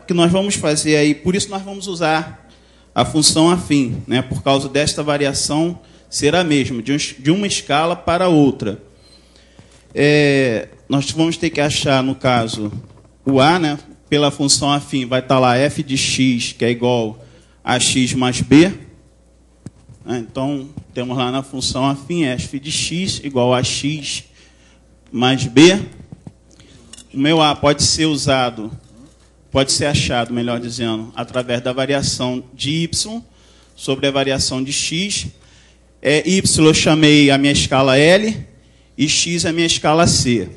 Que nós vamos fazer aí, por isso nós vamos usar a função afim, né? Por causa desta variação ser a mesma, de uma escala para outra. Nós vamos ter que achar, no caso, o A, né? Pela função afim vai estar lá f de x, que é igual a x mais b. Então, temos lá na função afim f de x igual a x mais b. O meu A pode ser achado, melhor dizendo, através da variação de y sobre a variação de x. Y eu chamei a minha escala L e x a minha escala C.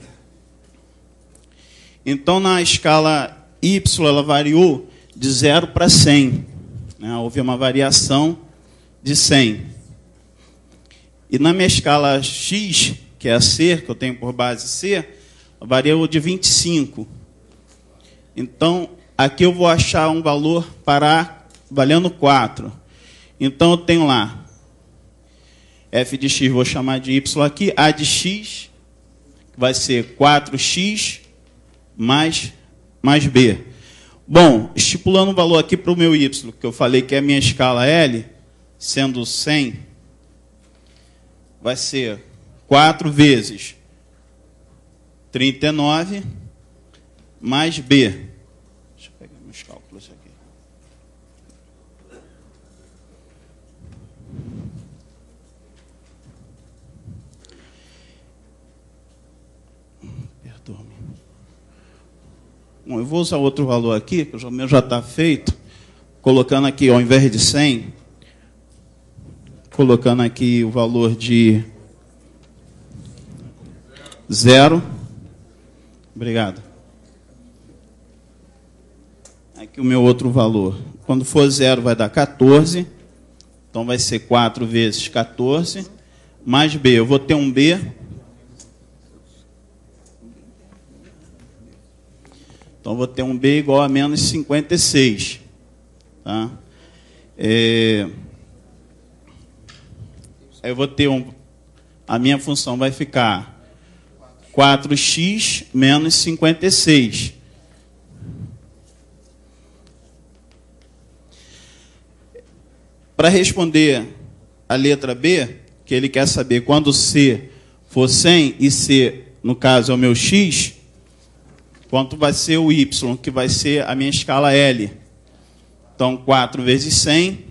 Então, na escala y, ela variou de 0 para 100. Né? Houve uma variação de 100. E na minha escala x, que é a C, que eu tenho por base C, variou de 25. Então, aqui eu vou achar um valor valendo 4. Então, eu tenho lá f de x, vou chamar de y aqui, a de x, vai ser 4x mais b. Bom, estipulando o valor aqui para o meu y, que eu falei que é a minha escala L, sendo 100, vai ser 4 vezes 39 mais b. Deixa eu pegar meus cálculos aqui. Perdoe-me. Bom, eu vou usar outro valor aqui, que o meu já está feito, colocando aqui, ao invés de 100, colocando aqui o valor de 0. Obrigado. Aqui o meu outro valor. Quando for 0 vai dar 14. Então vai ser 4 vezes 14, mais B. Eu vou ter um B. Então eu vou ter um B igual a menos 56. Tá? Aí eu vou ter a minha função vai ficar 4x menos 56. Para responder a letra B, que ele quer saber quando C for 100 e C, no caso, é o meu x, quanto vai ser o y, que vai ser a minha escala L. Então, 4 vezes 100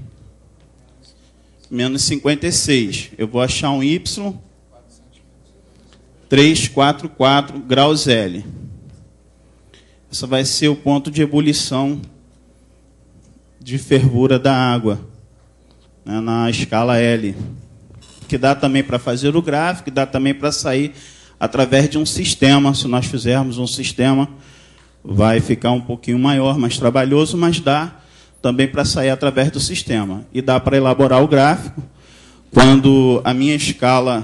menos 56. Eu vou achar um y, 344 graus L. Esse vai ser o ponto de ebulição de fervura da água, né, na escala L. Que dá também para fazer o gráfico, que dá também para sair através de um sistema. Se nós fizermos um sistema, vai ficar um pouquinho maior, mais trabalhoso, mas dá também para sair através do sistema. E dá para elaborar o gráfico. Quando a minha escala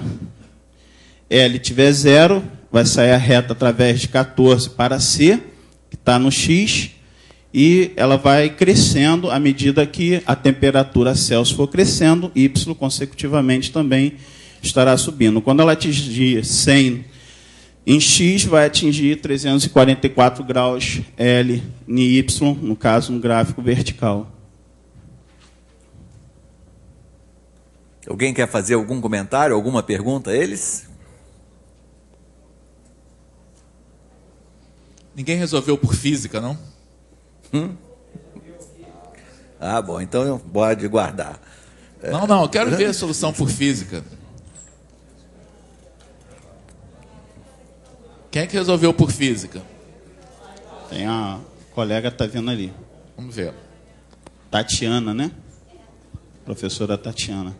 L tiver 0, vai sair a reta através de 14 para C, que está no X, e ela vai crescendo à medida que a temperatura Celsius for crescendo, Y consecutivamente também estará subindo. Quando ela atingir 100 em X, vai atingir 344 graus L em Y, no caso, no gráfico vertical. Alguém quer fazer algum comentário, alguma pergunta a eles? Ninguém resolveu por física, não? Ah, bom, então pode guardar. Não, eu quero ver a solução por física. Quem é que resolveu por física? Tem a colega que está vendo ali. Vamos ver. Tatiana, né? Professora Tatiana.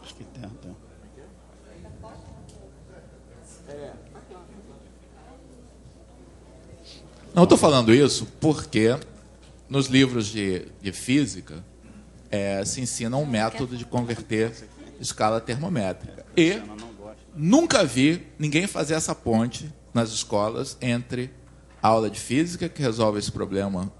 Acho que tem. Não, eu estou falando isso porque nos livros de física se ensina um método de converter escala termométrica. E nunca vi ninguém fazer essa ponte nas escolas entre a aula de física, que resolve esse problema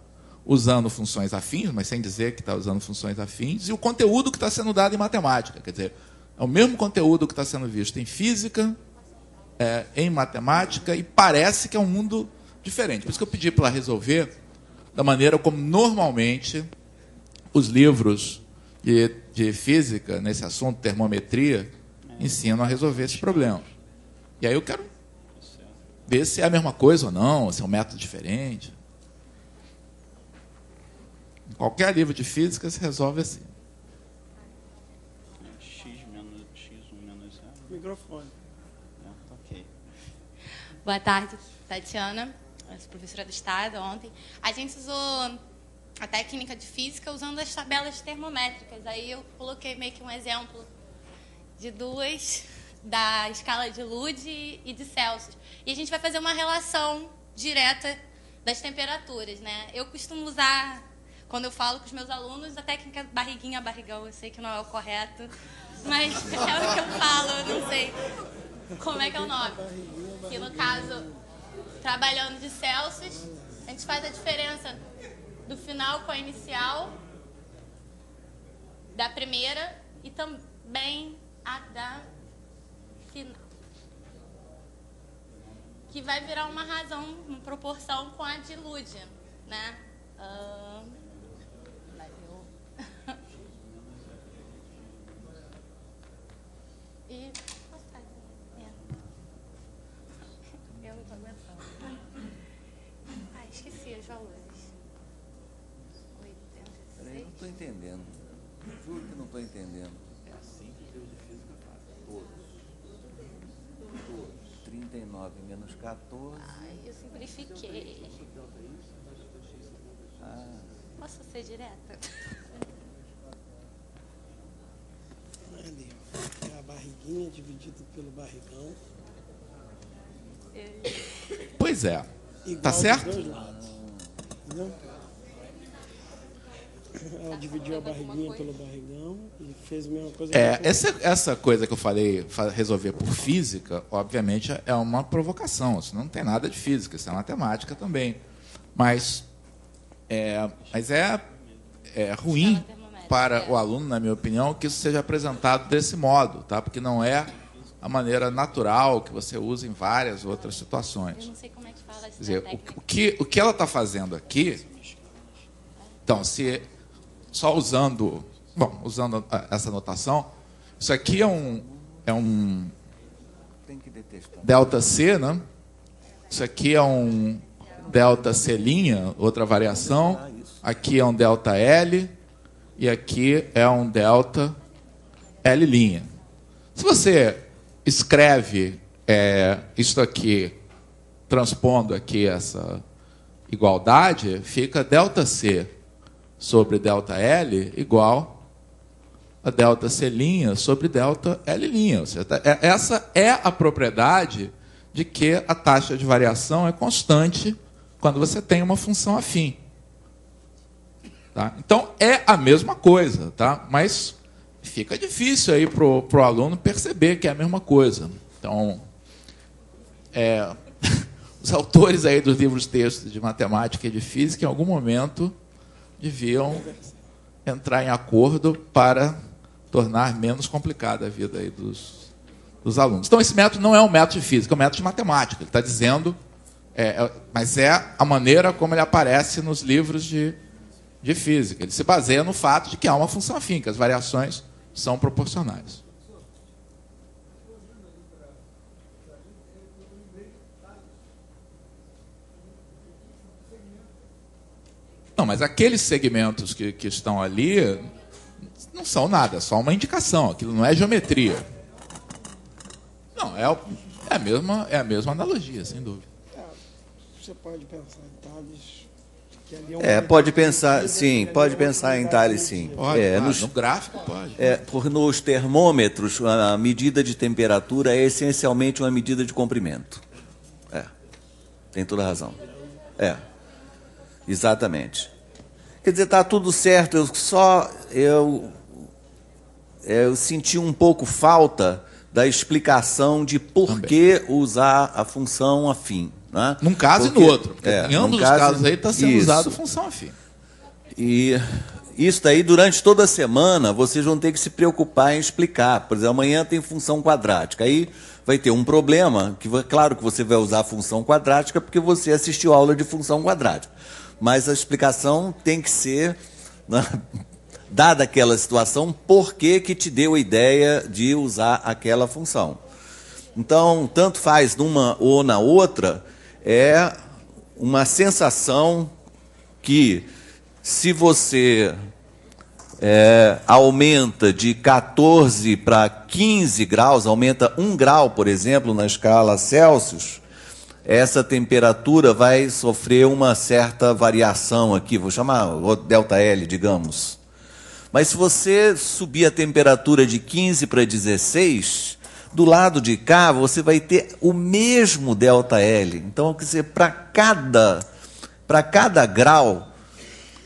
usando funções afins, mas sem dizer que está usando funções afins, e o conteúdo que está sendo dado em matemática. Quer dizer, é o mesmo conteúdo que está sendo visto em física, em matemática, e parece que é um mundo diferente. Por isso que eu pedi para resolver da maneira como normalmente os livros de física, nesse assunto, termometria, ensinam a resolver esse problema. E aí eu quero ver se é a mesma coisa ou não, se é um método diferente. Em qualquer livro de física se resolve assim. X menos X1 menos 0. Microfone. Ok. Boa tarde, Tatiana. Eu sou professora do Estado. Ontem a gente usou a técnica de física usando as tabelas termométricas. Aí eu coloquei meio que um exemplo de duas da escala de Lud e de Celsius. E a gente vai fazer uma relação direta das temperaturas, né? Eu costumo usar, quando eu falo com os meus alunos, a técnica barriguinha, barrigão. Eu sei que não é o correto, mas é o que eu falo, eu não sei como é que é o nome. Que no caso, trabalhando de Celsius, a gente faz a diferença do final com a inicial, da primeira e também a da final. Que vai virar uma razão, uma proporção com a de Lud, né? E... eu não tô aguentando. Esqueci os valores. Peraí, não estou entendendo. Juro que não estou entendendo. É assim que o livro de física faz. Todos. 39 menos 14. Ai, eu simplifiquei. Posso ser direta? Ali, é a barriguinha dividida pelo barrigão. Pois é. Igual Tá certo? dos dois lados. Entendeu? Ela dividiu a barriguinha pelo barrigão e fez a mesma coisa. Essa coisa que eu falei, resolver por física, obviamente é uma provocação. Isso não tem nada de física, isso é matemática também. Mas é ruim para o aluno, na minha opinião, que isso seja apresentado desse modo, tá? Porque não é a maneira natural que você usa em várias outras situações. Eu não sei como é que fala isso. Quer dizer, o que ela está fazendo aqui, então, se só usando essa notação, isso aqui é um delta C, né? Isso aqui é um delta C', outra variação. Aqui é um delta L e aqui é um delta L'. Se você escreve isso aqui, transpondo aqui essa igualdade, fica delta C sobre delta L igual a delta C' sobre delta L'. Essa é a propriedade de que a taxa de variação é constante quando você tem uma função afim. Tá? Então, é a mesma coisa, tá? Mas fica difícil aí para o aluno perceber que é a mesma coisa. Então, os autores aí dos livros textos de matemática e de física, em algum momento, deviam entrar em acordo para tornar menos complicada a vida aí dos alunos. Então, esse método não é um método de física, é um método de matemática. Ele está dizendo, mas é a maneira como ele aparece nos livros de física. Ele se baseia no fato de que há uma função afim, que as variações são proporcionais. Não, mas aqueles segmentos que estão ali não são nada, é só uma indicação. Aquilo não é geometria. Não, é a mesma analogia, sem dúvida. Você pode pensar em Tales. Pode pensar, sim, pode pensar em Tales, sim. Pode, no gráfico pode. Nos termômetros, a medida de temperatura é essencialmente uma medida de comprimento. Tem toda a razão. Exatamente. Quer dizer, está tudo certo, eu senti um pouco falta da explicação de por que usar a função afim. Né? Num caso e no outro. Porque em ambos os casos aí está sendo usado a função afim. E isso daí, durante toda a semana, vocês vão ter que se preocupar em explicar. Por exemplo, amanhã tem função quadrática. Aí vai ter um problema, claro que você vai usar a função quadrática porque você assistiu a aula de função quadrática. Mas a explicação tem que ser, né, dada aquela situação, por que te deu a ideia de usar aquela função. Então, tanto faz numa ou na outra, é uma sensação que, se você aumenta de 14 para 15 graus, aumenta 1 grau, por exemplo, na escala Celsius, essa temperatura vai sofrer uma certa variação aqui, vou chamar delta L, digamos. Mas se você subir a temperatura de 15 para 16, do lado de cá você vai ter o mesmo delta L. Então, quer dizer, para cada grau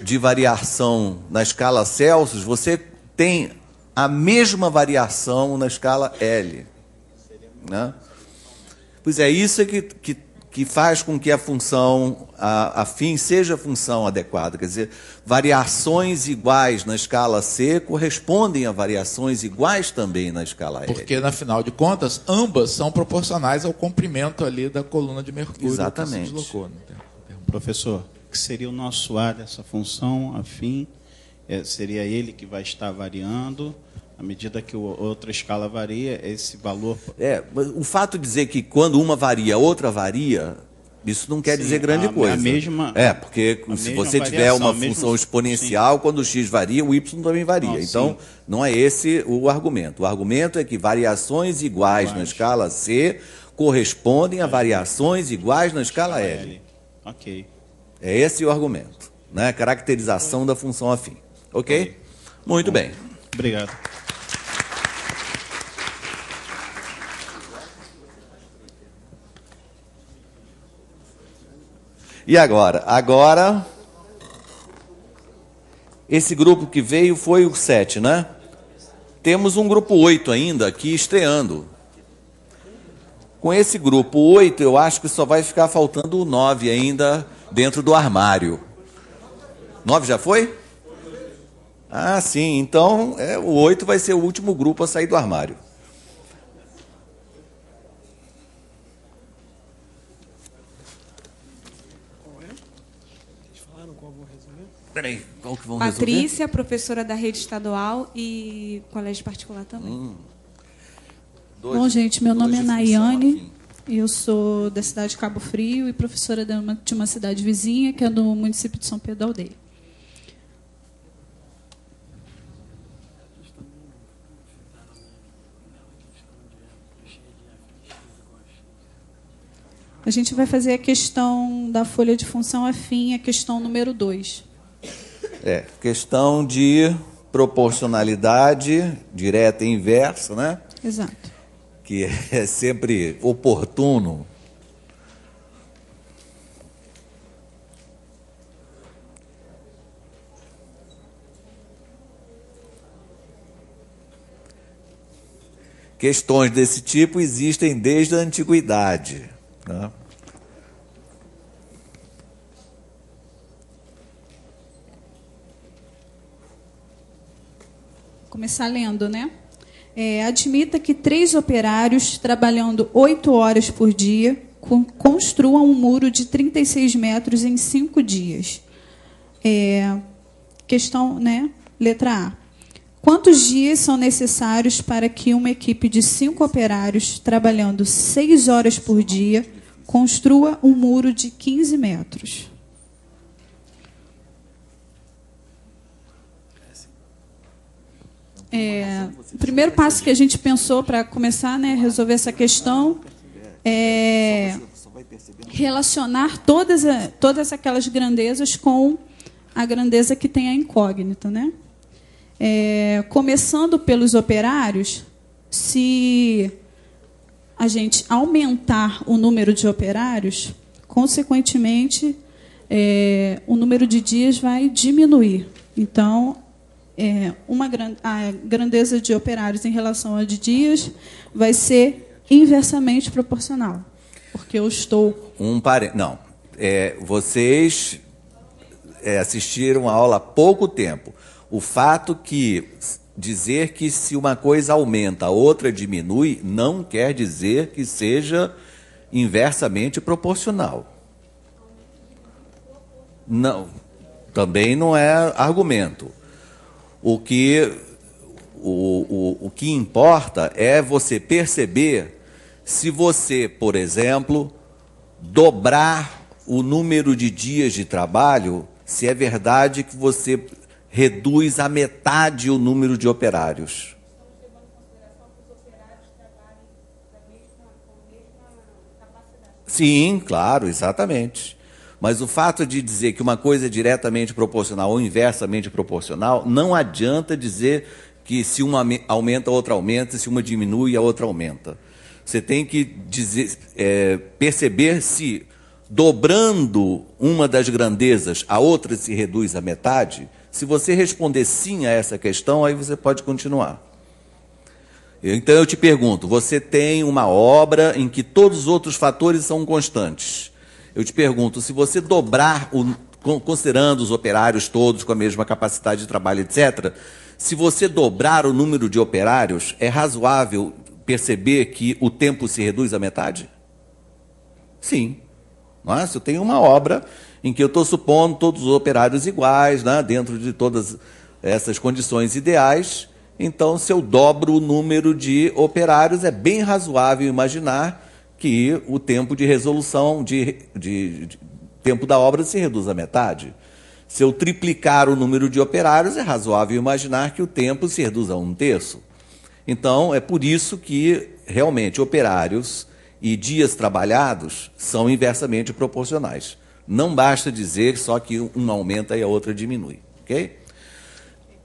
de variação na escala Celsius, você tem a mesma variação na escala L. Né? Pois é, isso é que faz com que a função afim seja a função adequada. Quer dizer, variações iguais na escala C correspondem a variações iguais também na escala L. Porque, na final de contas, ambas são proporcionais ao comprimento ali da coluna de Mercúrio. Exatamente. Que se deslocou, né? Professor, o que seria o nosso A dessa função afim? Seria ele que vai estar variando. À medida que a outra escala varia, esse valor... o fato de dizer que quando uma varia, a outra varia, isso não quer dizer grande coisa. Porque se você tiver uma função exponencial, quando o x varia, o y também varia. Então, não é esse o argumento. O argumento é que variações iguais na escala C correspondem a variações iguais na escala L. Ok. É esse o argumento. Né? Caracterização da função afim. Ok? Muito bem. Obrigado. E agora? Agora Esse grupo que veio foi o 7, né? Temos um grupo 8 ainda aqui estreando. Com esse grupo 8, eu acho que só vai ficar faltando o 9 ainda dentro do armário. 9 já foi? Ah, sim. Então, o 8 vai ser o último grupo a sair do armário. Peraí, qual que vão Patrícia, resolver? professora da rede estadual e colégio particular também. Bom, gente, meu nome é Nayane, eu sou da cidade de Cabo Frio e professora de uma cidade vizinha, que é do município de São Pedro da Aldeia. A gente vai fazer a questão da folha de função afim, a questão número 2. Questão de proporcionalidade direta e inversa, né? Exato. Que é sempre oportuno. Questões desse tipo existem desde a antiguidade, né? Começar lendo, né? Admita que 3 operários, trabalhando 8 horas por dia, construam um muro de 36 metros em 5 dias. Questão, né? Letra A. Quantos dias são necessários para que uma equipe de 5 operários, trabalhando 6 horas por dia, construa um muro de 15 metros? O primeiro passo que a gente pensou para começar, né, resolver essa questão é relacionar todas aquelas grandezas com a grandeza que tem a incógnita, né? Começando pelos operários, se a gente aumentar o número de operários, consequentemente, o número de dias vai diminuir. Então, a grandeza de operários em relação a de dias vai ser inversamente proporcional, porque eu estou... Não, vocês assistiram a aula há pouco tempo. O fato que dizer que se uma coisa aumenta, a outra diminui, não quer dizer que seja inversamente proporcional. Não, também não é argumento. O que importa é você perceber se você, por exemplo, dobrar o número de dias de trabalho, se é verdade que você reduz à metade o número de operários. Sim, claro, exatamente. Mas o fato de dizer que uma coisa é diretamente proporcional ou inversamente proporcional, não adianta dizer que se uma aumenta, a outra aumenta, se uma diminui, a outra aumenta. Você tem que perceber se, dobrando uma das grandezas, a outra se reduz à metade. Se você responder sim a essa questão, aí você pode continuar. Então eu te pergunto, você tem uma obra em que todos os outros fatores são constantes. Eu te pergunto, se você dobrar, considerando os operários todos com a mesma capacidade de trabalho, etc., se você dobrar o número de operários, é razoável perceber que o tempo se reduz à metade? Sim. Mas eu tenho uma obra em que eu estou supondo todos os operários iguais, né, dentro de todas essas condições ideais. Então, se eu dobro o número de operários, é bem razoável imaginar que o tempo de resolução, tempo da obra se reduz à metade. Se eu triplicar o número de operários, é razoável imaginar que o tempo se reduz a 1/3. Então, é por isso que, realmente, operários e dias trabalhados são inversamente proporcionais. Não basta dizer só que um aumenta e a outra diminui. Ok?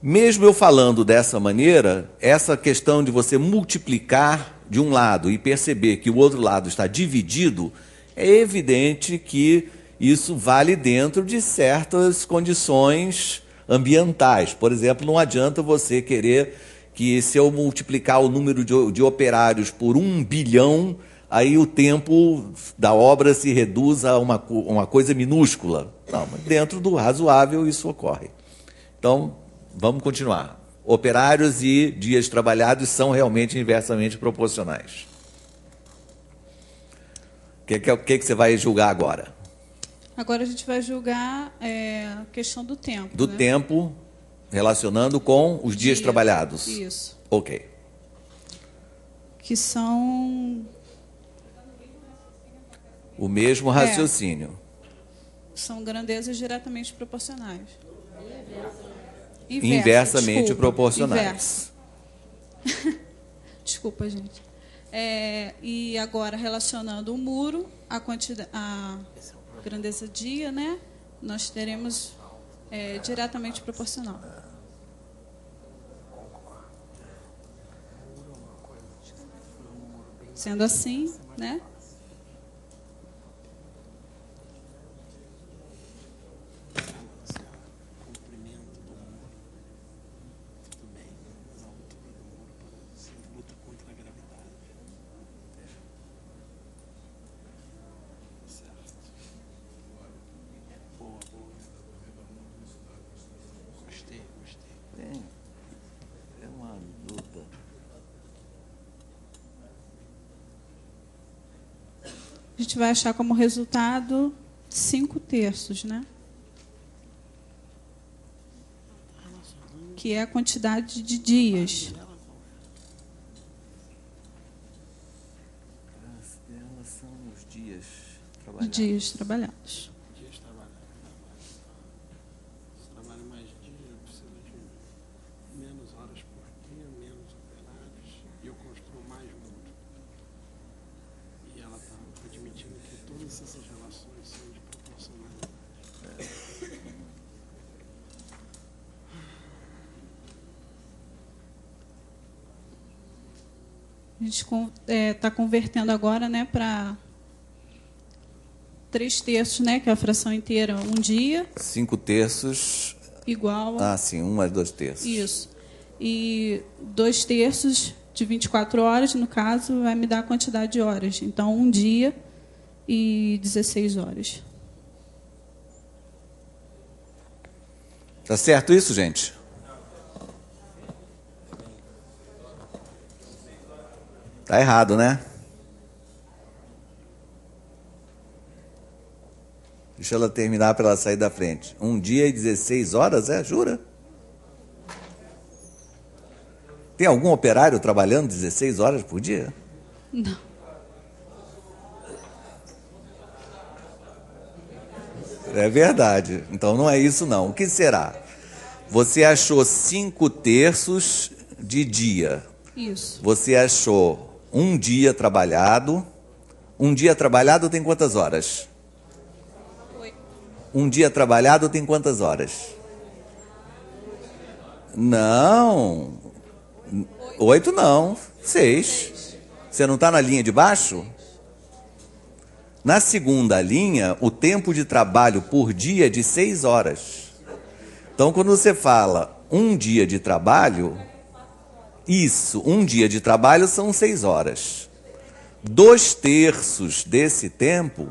Mesmo eu falando dessa maneira, essa questão de você multiplicar de um lado e perceber que o outro lado está dividido, é evidente que isso vale dentro de certas condições ambientais. Por exemplo, não adianta você querer que, se eu multiplicar o número de operários por 1 bilhão, aí o tempo da obra se reduz a uma coisa minúscula. Não, mas dentro do razoável isso ocorre. Então, vamos continuar. Operários e dias trabalhados são realmente inversamente proporcionais. O que você vai julgar agora? Agora a gente vai julgar a questão do tempo. Do tempo, relacionando com os dias trabalhados. Isso. Ok. Que são... O mesmo raciocínio. São grandezas diretamente proporcionais. Inversamente proporcionais. Desculpa, gente. E agora, relacionando o muro, a grandeza dia, né? Nós teremos diretamente proporcional. Sendo assim, né? A gente vai achar como resultado 5/3, né? Que é a quantidade de dias. Elas são os dias trabalhados. Dias trabalhados. Dias trabalhados. Se trabalha mais dias, precisa de menos horas por dia, menos operários, e eu construo mais muro. E ela está admitindo que todas essas relações são de proporcionalidade. A gente está convertendo agora, né, para 3/3, né, que é a fração inteira, um dia. 5/3. Igual a... sim, 1 mais 2/3. Isso. E 2/3 de 24 horas, no caso, vai me dar a quantidade de horas. Então, um dia e 16 horas. Tá certo isso, gente? Tá errado, né? Deixa ela terminar para ela sair da frente. 1 dia e 16 horas, jura? Tem algum operário trabalhando 16 horas por dia? Não. É verdade. Então não é isso, não. O que será? Você achou 5/3 de dia. Isso. Você achou um dia trabalhado. Um dia trabalhado tem quantas horas? 8. Um dia trabalhado tem quantas horas? Não. 8 não. 6. Você não está na linha de baixo? Na segunda linha, o tempo de trabalho por dia é de 6 horas. Então, quando você fala um dia de trabalho, isso, um dia de trabalho são 6 horas. 2/3 desse tempo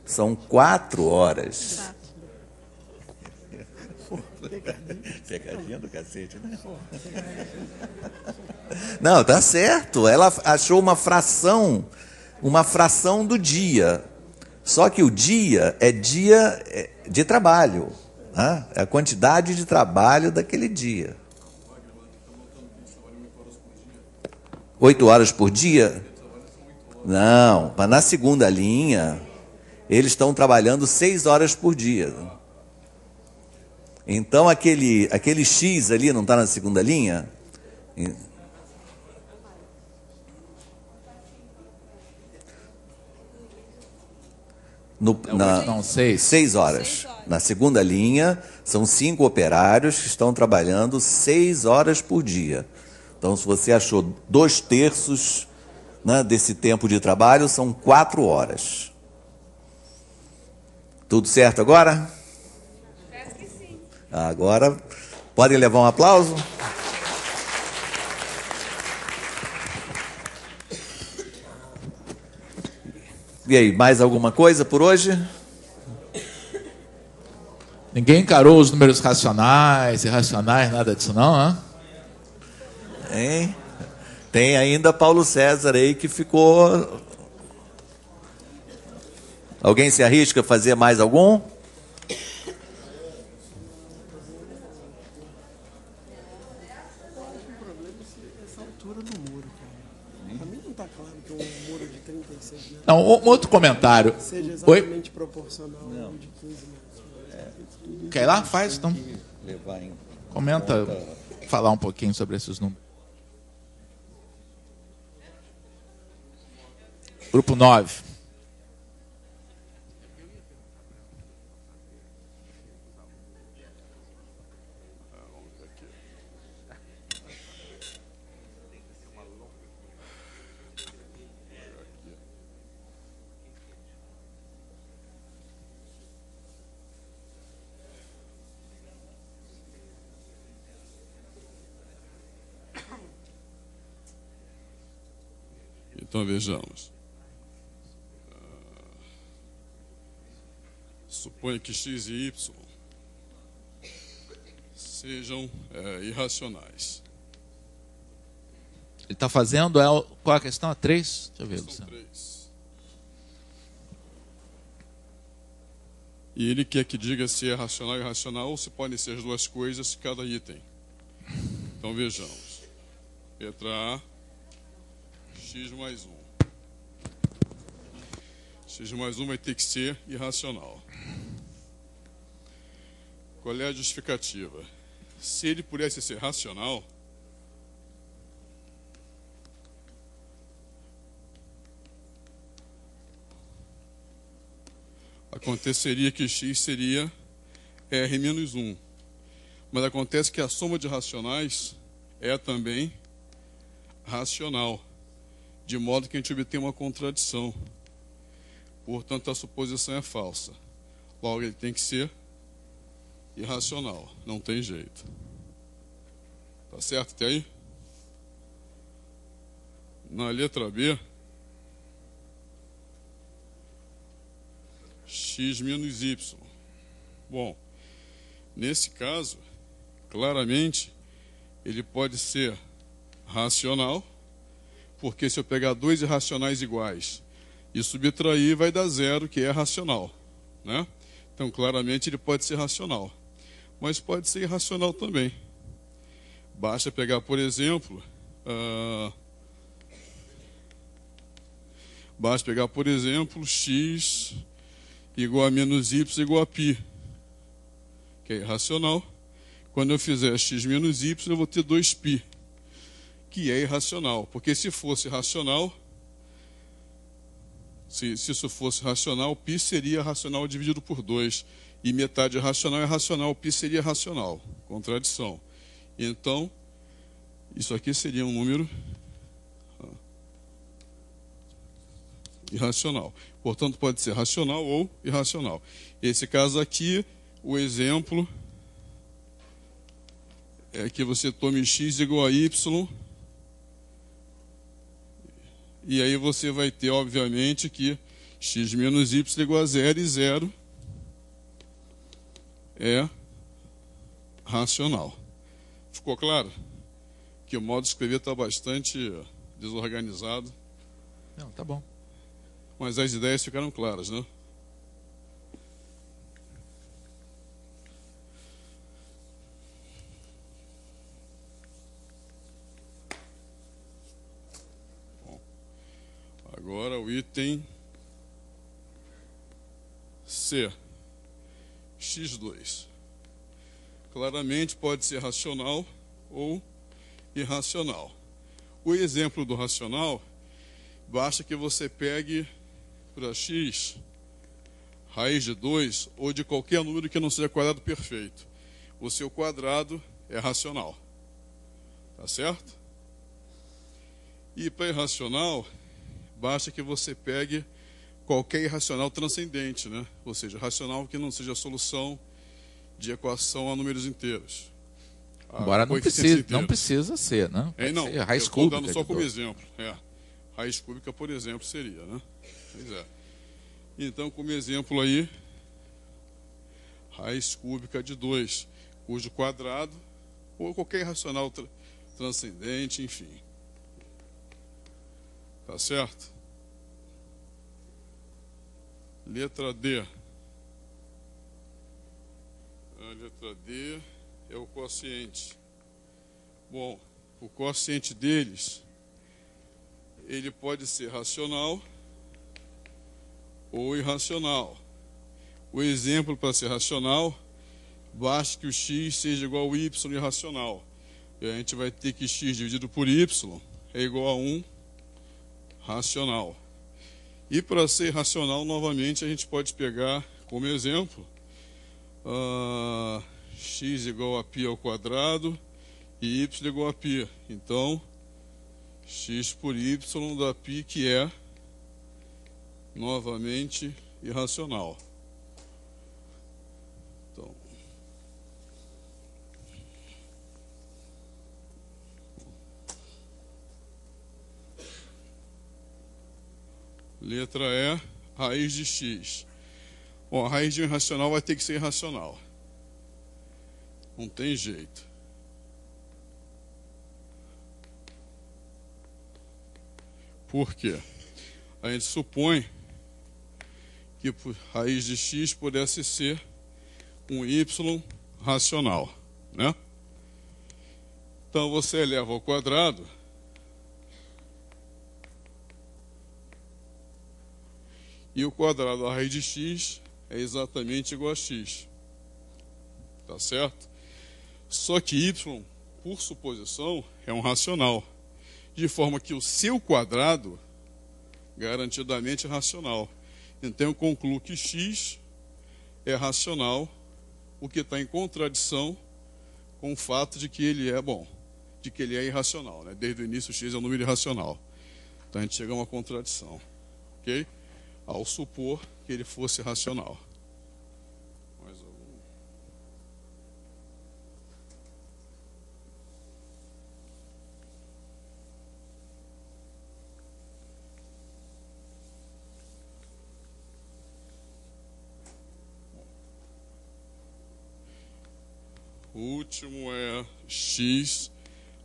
são 4 horas. Pegadinha do cacete, né? Não, tá certo. Ela achou uma fração do dia. Só que o dia é dia de trabalho, né? É a quantidade de trabalho daquele dia. 8 horas por dia? Não, mas na segunda linha, eles estão trabalhando 6 horas por dia. Então, aquele X ali não está na segunda linha? Não, 6. 6 horas. Na segunda linha, são 5 operários que estão trabalhando 6 horas por dia. Então, se você achou 2/3, né, desse tempo de trabalho, são 4 horas. Tudo certo agora? Parece que sim. Agora Podem levar um aplauso? E aí, mais alguma coisa por hoje? Ninguém encarou os números racionais, irracionais, nada disso não, hein? Hein? Tem ainda Paulo César aí que ficou... Alguém se arrisca a fazer mais algum? Não, um outro comentário. Seja exatamente proporcional ao de 15 metros. Quer ir lá? Faz, então. Comenta, falar um pouquinho sobre esses números. Grupo 9. Então vejamos. Suponha que x e y sejam irracionais. Ele está fazendo, qual é a questão? A 3? Deixa eu ver, Luciano. 3. E ele quer que diga se é racional ou irracional, ou se podem ser as duas coisas, cada item. Então vejamos. Letra A, x mais 1. X mais 1 vai ter que ser irracional. Qual é a justificativa? Se ele pudesse ser racional, aconteceria que x seria R menos 1. Mas acontece que a soma de racionais é também racional, de modo que a gente obtém uma contradição. Portanto, a suposição é falsa. Logo, ele tem que ser irracional. Não tem jeito. Tá certo até aí? Na letra B, x menos y. Bom, nesse caso, claramente, ele pode ser racional, porque se eu pegar dois irracionais iguais e subtrair, vai dar zero, que é racional, né? Então, claramente, ele pode ser racional. Mas pode ser irracional também. Basta pegar, por exemplo, x igual a menos y igual a π, que é irracional. Quando eu fizer x menos y, eu vou ter 2π, que é irracional. Porque se fosse racional, se isso fosse racional, π seria racional dividido por 2. E metade racional é racional, π seria racional. Contradição. Então, isso aqui seria um número irracional. Portanto, pode ser racional ou irracional. Esse caso aqui, o exemplo é que você tome x igual a y, e aí você vai ter, obviamente, que x menos y igual a 0, e 0 é racional. Ficou claro? Que o modo de escrever está bastante desorganizado. Não, tá bom. Mas as ideias ficaram claras, né? Bom, agora o item C, x2. Claramente pode ser racional ou irracional. O exemplo do racional, basta que você pegue para x raiz de 2 ou de qualquer número que não seja quadrado perfeito. O seu quadrado é racional. Tá certo? E para irracional, basta que você pegue qualquer irracional transcendente, né? Ou seja, racional que não seja solução de equação a números inteiros. Embora não precisa ser, né? Não, ser raiz eu estou cúbica dando só de como 2. exemplo. Raiz cúbica, por exemplo, seria, né? Pois é. Então, como exemplo aí, raiz cúbica de 2, cujo quadrado, ou qualquer racional transcendente, enfim. Tá certo? Letra D. A letra D é o quociente. Bom, o quociente deles, ele pode ser racional ou irracional. O exemplo para ser racional, basta que o x seja igual ao y irracional. E a gente vai ter que x dividido por y é igual a 1 racional. E para ser irracional, novamente, a gente pode pegar como exemplo x igual a π ao quadrado e y igual a π. Então, x por y dá π, que é, novamente, irracional. Então, letra E, raiz de x. Bom, a raiz de um irracional vai ter que ser irracional. Não tem jeito. Por quê? A gente supõe que raiz de x pudesse ser um y racional, né? Então você eleva ao quadrado e o quadrado da raiz de x é exatamente igual a x. Tá certo? Só que y, por suposição, é um racional. De forma que o seu quadrado, garantidamente, é racional. Então eu concluo que x é racional, o que está em contradição com o fato de que ele é, de que ele é irracional, né? Desde o início, x é um número irracional. Então a gente chega a uma contradição, ok? Ao supor que ele fosse racional. Mais algum? O último é x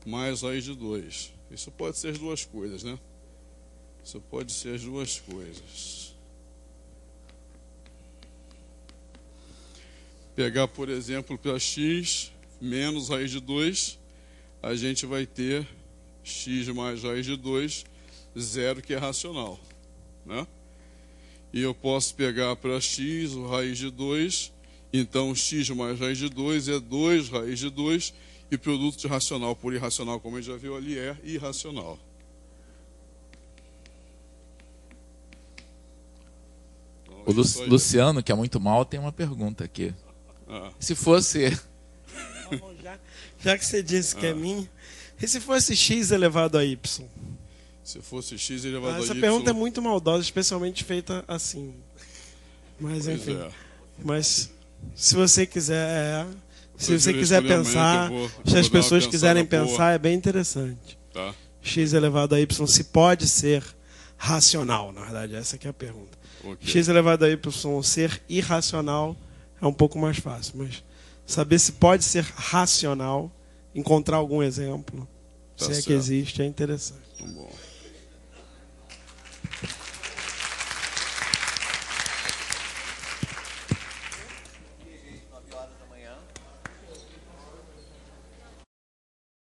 mais raiz de 2. Isso pode ser as duas coisas, né? Isso pode ser as duas coisas. Pegar, por exemplo, para x menos raiz de 2, a gente vai ter x mais raiz de 2, 0, que é racional, né? E eu posso pegar para x o raiz de 2, então x mais raiz de 2 é 2 raiz de 2, e produto de racional por irracional, como a gente já viu ali, é irracional. O Luciano, que é muito mal, tem uma pergunta aqui. Se fosse... Já que você disse que é minha, e se fosse x elevado a y? Se fosse x elevado a y... Essa pergunta é muito maldosa, especialmente feita assim. Mas, Pois enfim. é. Mas, se você quiser... Se Depois você eu quiser escolhi amanhã, pensar, que eu vou se as dar uma pessoas pensada quiserem boa. pensar, é bem interessante. Tá. X elevado a y se pode ser racional, na verdade, essa que é a pergunta. Ok. X elevado a y ser irracional é um pouco mais fácil, mas saber se pode ser racional, encontrar algum exemplo, Tá se é que certo. existe, é interessante. Tá bom.